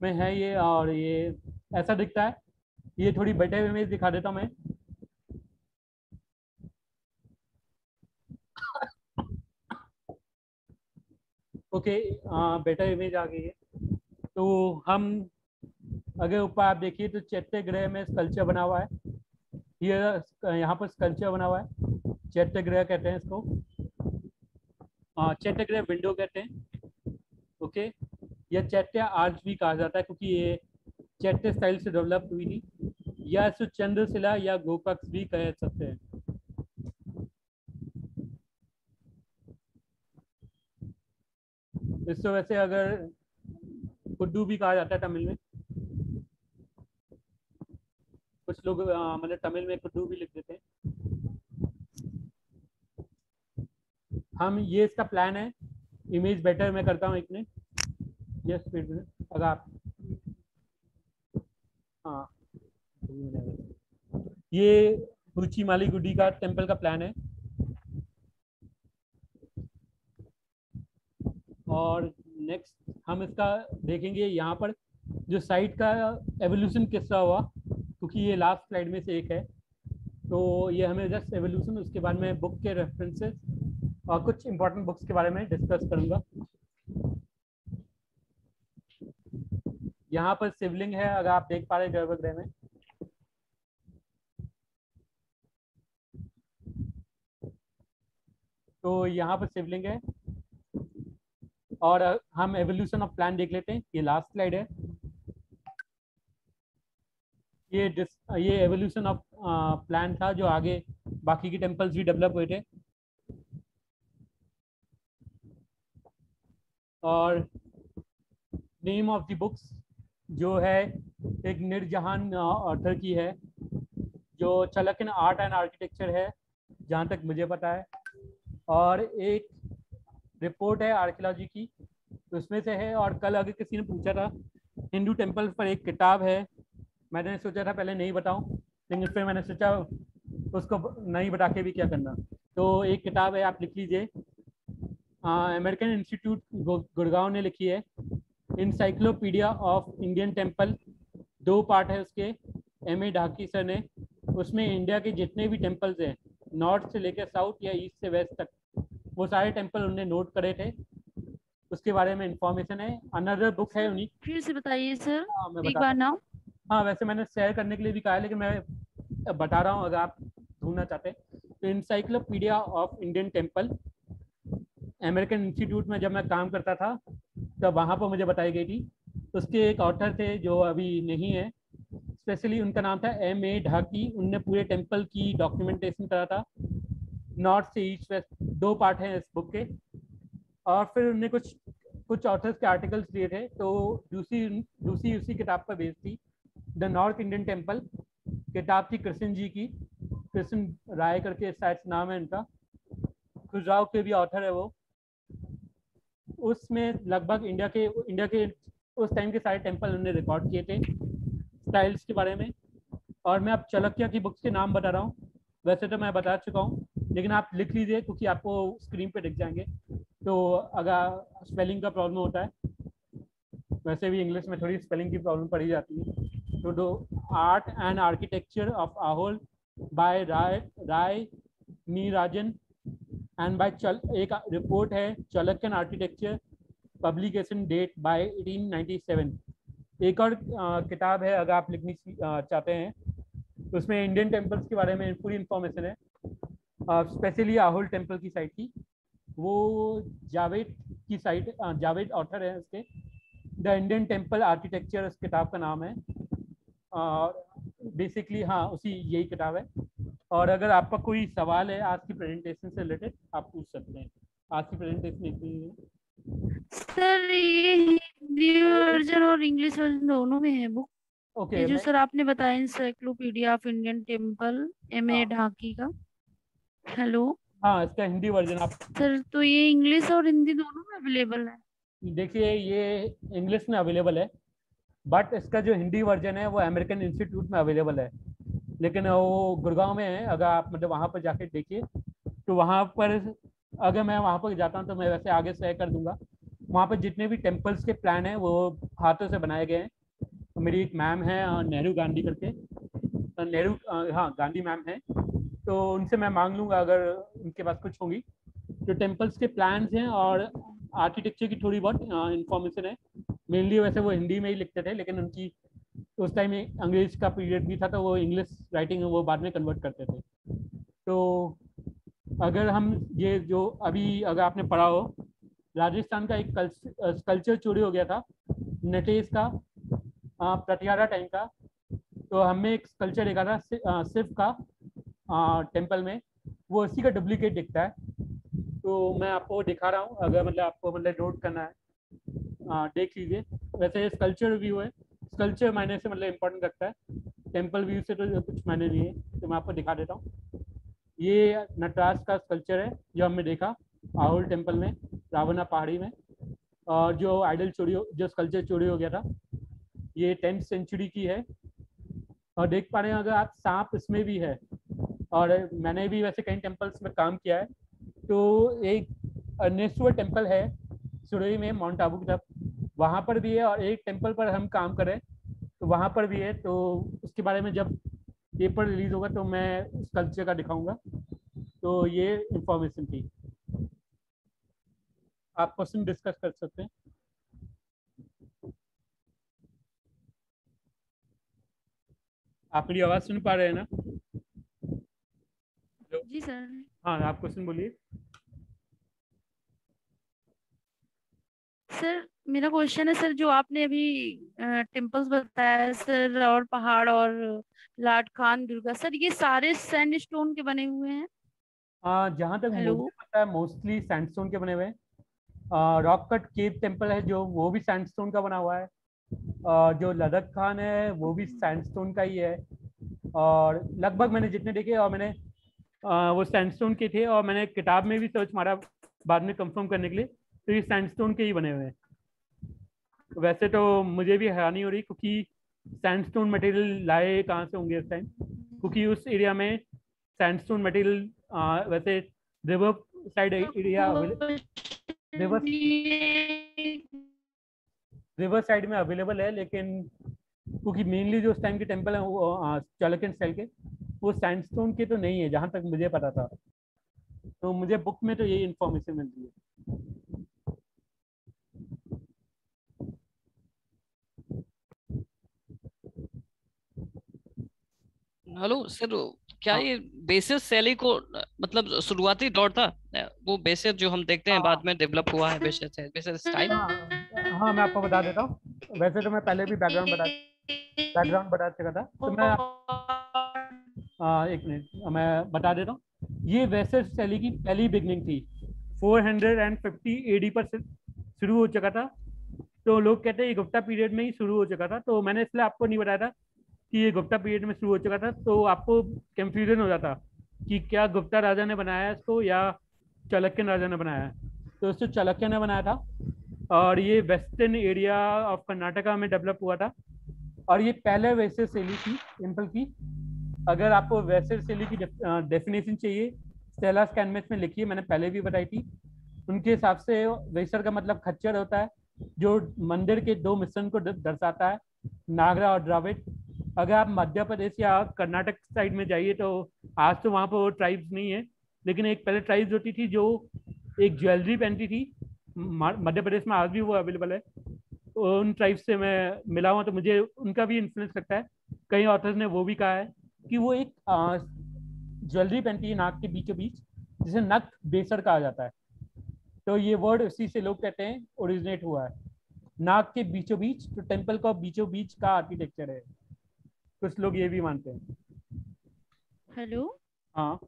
में है ये, और ये ऐसा दिखता है। ये थोड़ी बेटर इमेज दिखा देता हूँ मैं। ओके बेटर इमेज आ गई है। तो हम अगर ऊपर आप देखिए तो चैत्य ग्रह में स्कल्पचर बना हुआ है। ये यहाँ पर स्कल्पचर बना हुआ है, चैत्य ग्रह कहते हैं इसको। चैत्य ग्रह विंडो कहते हैं। ओके, या चैत्य आर्च भी कहा जाता है क्योंकि ये चैत्य स्टाइल से डेवलप हुई थी, या इसको चंद्रशिला या गोपक्ष भी कह सकते हैं। इसको वैसे अगर कुड्डू भी कहा जाता है तमिल में। कुछ लोग मतलब तमिल में कुड्डू भी लिख देते हैं। हम ये इसका प्लान है। इमेज बेटर मैं करता हूँ एक मिनट। यस अगर आप हाँ, ये रुचि माली गुडी का टेम्पल का प्लान है। और नेक्स्ट हम इसका देखेंगे यहाँ पर जो साइट का एवोल्यूशन किसका हुआ, क्योंकि ये लास्ट स्लाइड में से एक है। तो ये हमें जस्ट एवोल्यूशन, उसके बाद में बुक के रेफरेंसेस और कुछ इंपॉर्टेंट बुक्स के बारे में डिस्कस करूंगा। यहाँ पर शिवलिंग है, अगर आप देख पा रहे हैं गर्भगृह में। तो यहाँ पर शिवलिंग है। और हम एवोल्यूशन ऑफ प्लान देख लेते हैं। ये लास्ट स्लाइड है। ये एवोल्यूशन ऑफ प्लान था जो आगे बाकी के टेम्पल्स भी डेवलप हुए थे। और नेम ऑफ द बुक्स जो है एक नूरजहान ऑथर की है, जो चलक इन आर्ट एंड आर्किटेक्चर है जहाँ तक मुझे पता है। और एक रिपोर्ट है आर्कियोलॉजी की, उसमें से है। और कल अगर किसी ने पूछा था हिंदू टेम्पल पर एक किताब है, मैंने सोचा था पहले नहीं बताऊं, लेकिन फिर मैंने सोचा उसको नहीं बता के भी क्या करना। तो एक किताब है, आप लिख लीजिए, अमेरिकन इंस्टीट्यूट गुड़गांव ने लिखी है, encyclopedia of Indian temple. 2 part है उसके, M.A. ढाकी सर ने। उसमें इंडिया के जितने भी टेम्पल्स हैं, नॉर्थ से लेकर साउथ या ईस्ट से वेस्ट तक, वो सारे टेम्पल उन्होंने नोट करे थे, उसके बारे में इंफॉर्मेशन है। अनदर बुक है उन्हीं। फिर से बताइए सर, मैं एक बार बताता नाम। हाँ, वैसे मैंने शेयर करने के लिए भी कहा है, लेकिन मैं बता रहा हूँ अगर आप ढूंढना चाहते हैं। Encyclopedia of Indian temple, American institute में जब मैं काम करता था तब वहाँ पर मुझे बताई गई थी। उसके एक ऑथर थे जो अभी नहीं है, स्पेशली उनका नाम था M.A. ढाकी। उनने पूरे टेम्पल की डॉक्यूमेंटेशन करा था, नॉर्थ से ईस्ट वेस्ट, 2 पार्ट हैं इस बुक के। और फिर उनने कुछ ऑथर्स के आर्टिकल्स दिए थे, तो दूसरी उसी किताब पर बेस्ड थी। द नॉर्थ इंडियन टेम्पल किताब थी कृष्ण जी की, कृष्ण राय करके शायद नाम है इनका, खुजराव के भी ऑथर है वो। उसमें लगभग इंडिया के उस टाइम के सारे टेम्पल उन्होंने रिकॉर्ड किए थे, स्टाइल्स के बारे में। और मैं अब चाणक्य की बुक्स के नाम बता रहा हूँ, वैसे तो मैं बता चुका हूँ, लेकिन आप लिख लीजिए क्योंकि आपको स्क्रीन पे दिख जाएंगे, तो अगर स्पेलिंग का प्रॉब्लम होता है, वैसे भी इंग्लिश में थोड़ी स्पेलिंग की प्रॉब्लम पड़ी जाती है। तो दो art and architecture of Aihole by राय मी राजन एंड बाय एक रिपोर्ट है Chalukyan architecture, publication date by 1897। एक और किताब है अगर आप लिखनी चाहते हैं, तो उसमें इंडियन टेम्पल्स के बारे में पूरी इंफॉर्मेशन है, स्पेशली आहोल टेम्पल की साइट की। वो जावेद की साइट, जावेद ऑथर है उसके, द इंडियन टेम्पल आर्किटेक्चर उस किताब का नाम है। और बेसिकली हाँ उसी यही किताब है। और अगर आपका कोई सवाल है आज की प्रेजेंटेशन से रिलेटेड, आप पूछ सकते हैं। आज की प्रेजेंटेशन इतनी ही है। सर ये हिंदी वर्जन और इंग्लिश वर्जन दोनों में है बुक? ओके, ये जो सर आपने बताया encyclopedia of Indian temple M.A. ढाकी का। हेलो हाँ इसका हिंदी वर्जन आप सर, तो ये इंग्लिश और हिंदी दोनों में अवेलेबल है? देखिए, ये इंग्लिश में अवेलेबल है, बट इसका जो हिंदी वर्जन है वो अमेरिकन इंस्टीट्यूट में अवेलेबल है, लेकिन वो गुड़गांव में है। अगर आप मतलब वहाँ पर जाके देखिए, तो वहाँ पर अगर मैं वहाँ पर जाता हूँ तो मैं वैसे आगे शेयर कर दूंगा। वहाँ पर जितने भी टेम्पल्स के प्लान हैं वो हाथों से बनाए गए हैं। मेरी एक मैम है नेहरू गांधी करके, नेहरू हाँ गांधी मैम है, तो उनसे मैं मांग लूँगा अगर उनके पास कुछ होगी। जो टेम्पल्स के प्लान्स हैं और आर्किटेक्चर की थोड़ी बहुत इंफॉर्मेशन है। मेनली वैसे वो हिंदी में ही लिखते थे, लेकिन उनकी उस टाइम में अंग्रेज का पीरियड भी था, तो वो इंग्लिश राइटिंग वो बाद में कन्वर्ट करते थे। तो अगर हम ये जो अभी अगर आपने पढ़ा हो, राजस्थान का एक कल्चर चोरी हो गया था नटेश का, प्रतिहारा टाइम का, तो हमें एक कल्चर देखा था सिर्फ का टेम्पल में, वो उसी का डुप्लीकेट दिखता है। तो मैं आपको दिखा रहा हूँ, अगर मतलब आपको मतलब नोट करना है देख लीजिए। वैसे स्कल्पचर व्यू है, स्कल्पचर मायने से मतलब इम्पोर्टेंट रखता है, टेम्पल व्यू से तो कुछ मायने नहीं है। तो मैं आपको दिखा देता हूँ। ये नटराज का स्कल्पचर है जो हमने देखा आहोल टेम्पल में, रावणा पहाड़ी में। और जो आइडल चोरी जो स्कल्पचर चोरी हो गया था, ये 10th सेंचुरी की है। और देख पा रहे हैं अगर आप, सांप इसमें भी है। और मैंने भी वैसे कई टेम्पल्स में काम किया है, तो एक नेस्वर टेम्पल है सुरई में, माउंट आबू की तरफ, वहाँ पर भी है। और एक टेम्पल पर हम काम करें तो वहाँ पर भी है। तो उसके बारे में जब पेपर रिलीज होगा तो मैं उस कल्चर का दिखाऊंगा। तो ये इंफॉर्मेशन थी, आप क्वेश्चन डिस्कस कर सकते हैं। आप मेरी आवाज़ सुन पा रहे हैं ना? जी सर। हाँ आप क्वेश्चन बोलिए। सर मेरा क्वेश्चन है सर, जो आपने अभी टेम्पल्स बताया सर, और पहाड़ और लाट खान दुर्गा, सर ये सारे सैंडस्टोन के बने हुए हैं? जहाँ तक हेलो मुझे पता है मोस्टली सैंडस्टोन के बने हुए हैं। रॉक कट केव टेम्पल है जो, वो भी सैंडस्टोन का बना हुआ है। जो लदक खान है वो भी सैंडस्टोन का ही है। और लगभग मैंने जितने देखे, और मैंने वो सैंडस्टोन के थे, और मैंने किताब में भी सर्च मारा बाद में कंफर्म करने के लिए, तो ये सैंडस्टोन के ही बने हुए हैं। वैसे तो मुझे भी हैरानी हो रही, क्योंकि सैंडस्टोन मटेरियल लाए कहाँ से होंगे इस टाइम, क्योंकि उस एरिया में सैंडस्टोन मटेरियल वैसे river side area, river side में अवेलेबल है, लेकिन क्योंकि मेनली जो उस टाइम के टेम्पल है वो चालुक्यन स्टाइल के, वो सैंडस्टोन के तो नहीं है जहाँ तक मुझे पता था। तो मुझे बुक में तो यही इन्फॉर्मेशन मिल रही है। हेलो सर, क्या हाँ। ये बेसिस सैलरी को मतलब शुरुआती दौर था वो बेसिस जो हम देखते हैं हाँ बाद में डेवलप हुआ है बेसिस है बेसिस स्टाइल। हाँ हाँ, मैं आपको बता देता हूँ। वैसे तो मैं पहले भी बैकग्राउंड बता चुका था, तो मैं एक मिनट मैं बता देता हूँ। ये वैसे शैली की पहली बिगनिंग थी, 450 एडी पर शुरू हो चुका था। तो लोग कहते हैं ये गुप्ता पीरियड में ही शुरू हो चुका था, तो मैंने इसलिए आपको नहीं बताया था कि ये गुप्ता पीरियड में शुरू हो चुका था, तो आपको कंफ्यूजन हो जाता कि क्या गुप्ता राजा ने बनाया इसको या चाणक्यन राजा ने बनाया है। तो इसको चाणक्य ने बनाया था और ये वेस्टर्न एरिया ऑफ कर्नाटका में डेवलप हुआ था। और ये पहले वैसे शैली थी टेम्पल की। अगर आपको वैसे शैली की डेफिनेशन चाहिए, स्टेलास कैनवस में लिखी है, मैंने पहले भी बताई थी। उनके हिसाब से वैसर का मतलब खच्चर होता है, जो मंदिर के दो मिश्रण को दर्शाता है, नागरा और द्राविड। अगर आप मध्य प्रदेश या कर्नाटक साइड में जाइए तो आज तो वहाँ पर वो ट्राइब्स नहीं है, लेकिन एक पहले ट्राइब्स होती थी जो एक ज्वेलरी पहनती थी। मध्य प्रदेश में आज भी वो अवेलेबल है। तो उन ट्राइब्स से मैं मिला हुआ, तो मुझे उनका भी इन्फ्लुएंस लगता है। कई ऑथर्स ने वो भी कहा है कि वो एक ज्वेलरी पहनती है नाक के बीचों बीच, जिसे नक बेसर कहा जाता है। तो ये वर्ड उसी से लोग कहते हैं ओरिजिनेट हुआ है, नाक के बीचों बीच। तो टेम्पल का बीचों बीच का आर्किटेक्चर है, कुछ लोग ये भी मानते हैं। हेलो हाँ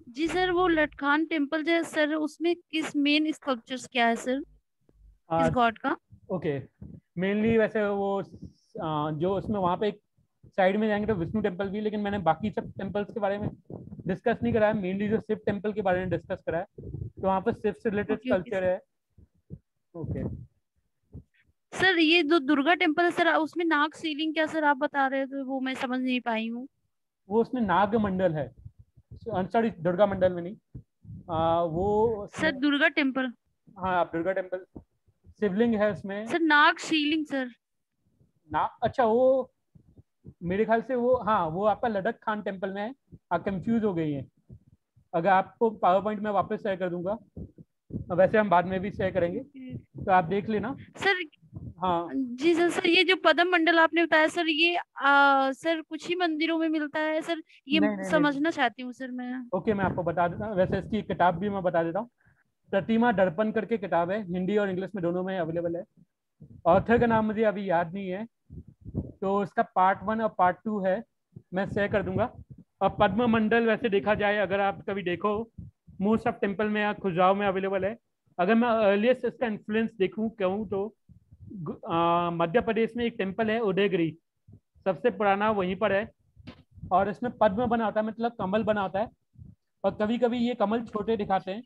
जी सर, वो लटखान टेम्पल जो है सर, उसमें किस मेन स्कल्पचर्स क्या है सर, किस गॉड का? ओके, मेनली वैसे वो जो उसमें वहाँ पे एक साइड में जाएंगे तो विष्णु टेम्पल भी, लेकिन मैंने बाकी सब टेम्पल्स के बारे में डिस्कस नहीं करा है। मेनली जो शिव टेम्पल के बारे में डिस्कस करा है, तो वहाँ पर शिव से रिलेटेड ओके ओके कल्चर है। ओके सर, ये जो दुर्गा टेम्पल है सर, उसमें नाग सीलिंग क्या सर आप बता रहे थे, वो मैं समझ नहीं पाई हूँ। वो उसमें नाग मंडल है, सॉरी दुर्गा मंडल में नहीं। वो उसमें, सर दुर्गा टेम्पल, हाँ आप दुर्गा टेम्पल, शिवलिंग है उसमें। सर नाग सीलिंग सर। ना अच्छा, वो मेरे ख्याल से वो, हाँ वो आपका लदक खान टेम्पल में है। आप कंफ्यूज हो गई हैं। अगर आपको पावर पॉइंट में वापस शेयर कर दूंगा, वैसे हम बाद में भी शेयर करेंगे, तो आप देख लेना। सर हाँ जी सर, सर ये जो पद्म मंडल आपने बताया सर, ये सर कुछ ही मंदिरों में मिलता है सर, ये नहीं नहीं नहीं, समझना चाहती हूँ सर मैं। ओके मैं आपको बता देता हूँ। वैसे इसकी किताब भी मैं बता देता हूँ। प्रतिमा दर्पण करके किताब है, हिंदी और इंग्लिश में दोनों में अवेलेबल है। ऑथर का नाम मुझे अभी याद नहीं है, तो इसका पार्ट 1 और पार्ट 2 है, मैं शेयर कर दूंगा। और पद्म मंडल वैसे देखा जाए, अगर आप कभी देखो, मोस्ट ऑफ टेम्पल में या खुजाव में अवेलेबल है। अगर मैं अर्लिएस्ट इसका इन्फ्लुएंस देखूँ कहूँ तो मध्य प्रदेश में एक टेम्पल है उदयगिरी, सबसे पुराना वहीं पर है। और इसमें पद्म बना होता है, मतलब कमल बना होता है। और कभी कभी ये कमल छोटे दिखाते हैं,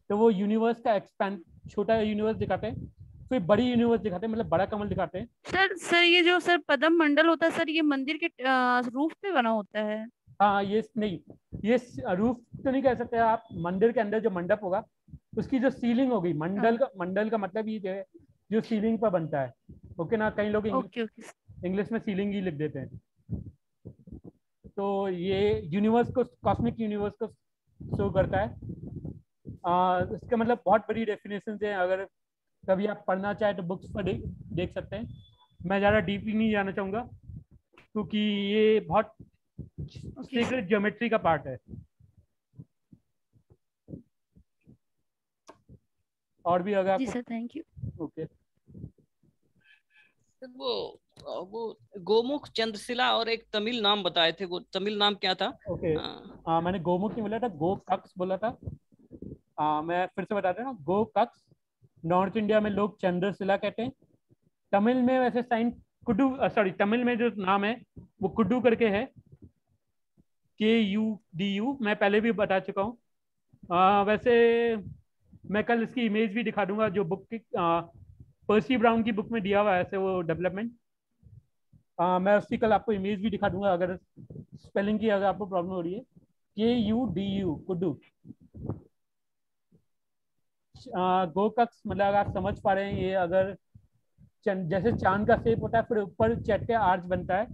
तो वो यूनिवर्स का एक्सपैंड, छोटा यूनिवर्स दिखाते हैं, फिर बड़ी यूनिवर्स दिखाते हैं, मतलब बड़ा कमल दिखाते हैं। सर सर ये जो सर पद्म मंडल होता है सर, ये मंदिर के रूफ पे बना होता है? हाँ ये नहीं, ये रूफ तो नहीं कह सकते आप। मंदिर के अंदर जो मंडप होगा, उसकी जो सीलिंग होगी, हाँ मंडल का मतलब ये है जो सीलिंग पर बनता है। ओके ना, कई लोग ओके ओके इंग्लिश में सीलिंग ही लिख देते हैं। तो ये यूनिवर्स को, कॉस्मिक यूनिवर्स को शो करता है। इसका मतलब बहुत बड़ी डेफिनेशन है, अगर कभी आप पढ़ना चाहे तो बुक्स पर देख सकते हैं। मैं ज़्यादा डीपली नहीं जाना चाहूँगा, क्योंकि ये बहुत ओके सीक्रेट ज्योमेट्री का पार्ट है। और भी अगर जी आपको, सर, थैंक यू। ओके। वो गोमुख चंद्रशिला और एक तमिल नाम बताए थे, वो तमिल नाम क्या था? ओके मैंने गोमुख नहीं बोला था, गोकक्ष बोला था। मैं फिर से बता दें ना, गोकक्ष। नॉर्थ इंडिया में लोग चंद्रशिला कहते हैं। तमिल में वैसे साइन कुडू, सॉरी तमिल में जो नाम है वो कुडू करके है, KUDU। मैं पहले भी बता चुका हूँ। वैसे मैं कल इसकी इमेज भी दिखा दूंगा, जो बुक की पर्सी ब्राउन की बुक में दिया हुआ है ऐसे वो डेवलपमेंट। मैं उसकी कल आपको इमेज भी दिखा दूंगा, अगर स्पेलिंग की अगर आपको प्रॉब्लम हो रही है। KUDU कुडू। गोकक्ष मतलब अगर आप समझ पा रहे हैं, ये अगर जैसे चांद का शेप होता है, फिर ऊपर चैटे आर्च बनता है,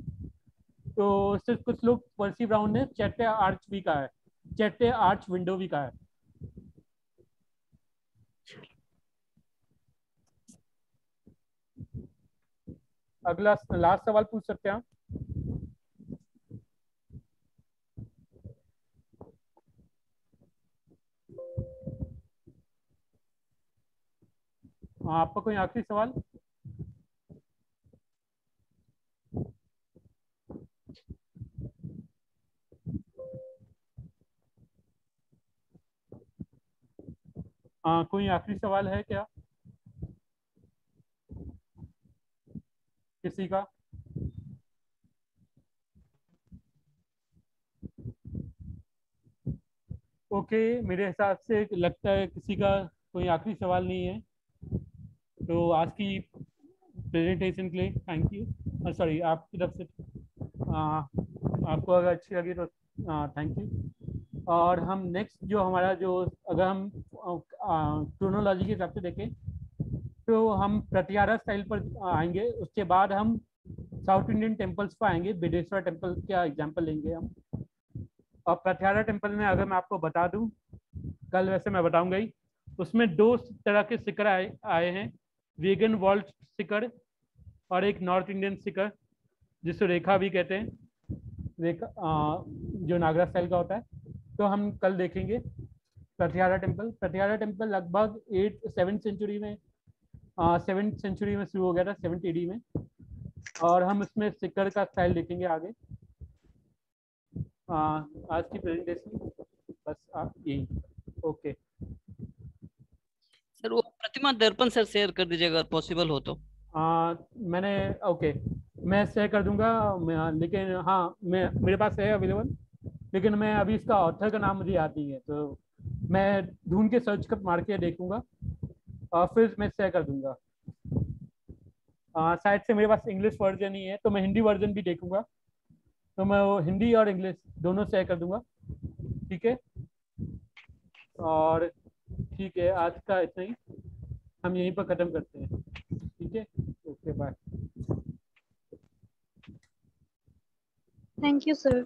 तो सिर्फ कुछ लोग पर्सी ब्राउन ने चैटे आर्च भी कहा है, चैटे आर्च विंडो भी कहा है। अगला लास्ट सवाल पूछ सकते हैं आप। आपका कोई आखिरी सवाल? कोई आखिरी सवाल है क्या किसी का? ओके, मेरे हिसाब से लगता है किसी का कोई आखिरी सवाल नहीं है। तो आज की प्रेजेंटेशन के लिए थैंक यू। सॉरी, आपकी तरफ से आपको अगर अच्छी लगी तो थैंक यू। और हम नेक्स्ट जो हमारा जो अगर हम क्रोनोलॉजी के हिसाब से देखें तो हम प्रत्यारा स्टाइल पर आएंगे, उसके बाद हम साउथ इंडियन टेम्पल्स पर आएंगे, बिदेश्वर टेम्पल का एग्जांपल लेंगे हम। और प्रत्यारा टेम्पल में अगर मैं आपको बता दूं, कल वैसे मैं बताऊंगा ही, उसमें 2 तरह के शिखर आए हैं, वेगन वॉल्ट शिखर और एक नॉर्थ इंडियन शिखर जिसको रेखा भी कहते हैं, रेखा जो नागरा स्टाइल का होता है। तो हम कल देखेंगे प्रत्यारा टेम्पल। प्रत्यारा टेम्पल लगभग 7th सेंचुरी में 7th सेंचुरी में शुरू हो गया था, 7th AD में। और हम इसमें शिखर का स्टाइल देखेंगे आगे। आज की प्रेजेंटेशन बस यही। ओके सर वो प्रतिमा दर्पण सर शेयर कर दीजिएगा अगर पॉसिबल हो तो। मैंने ओके मैं शेयर कर दूंगा लेकिन हाँ मेरे पास है अवेलेबल, लेकिन मैं अभी इसका ऑथर का नाम मुझे याद नहीं है, तो मैं ढूंढ के सर्च कर मार के देखूंगा और फिर मैं शेयर कर दूंगा। शायद से मेरे पास इंग्लिश वर्जन ही है, तो मैं हिंदी वर्जन भी देखूंगा, तो मैं वो हिंदी और इंग्लिश दोनों शेयर कर दूंगा। ठीक है, और ठीक है, आज का इतना ही, हम यहीं पर ख़त्म करते हैं। ठीक है, okay bye. Thank you sir.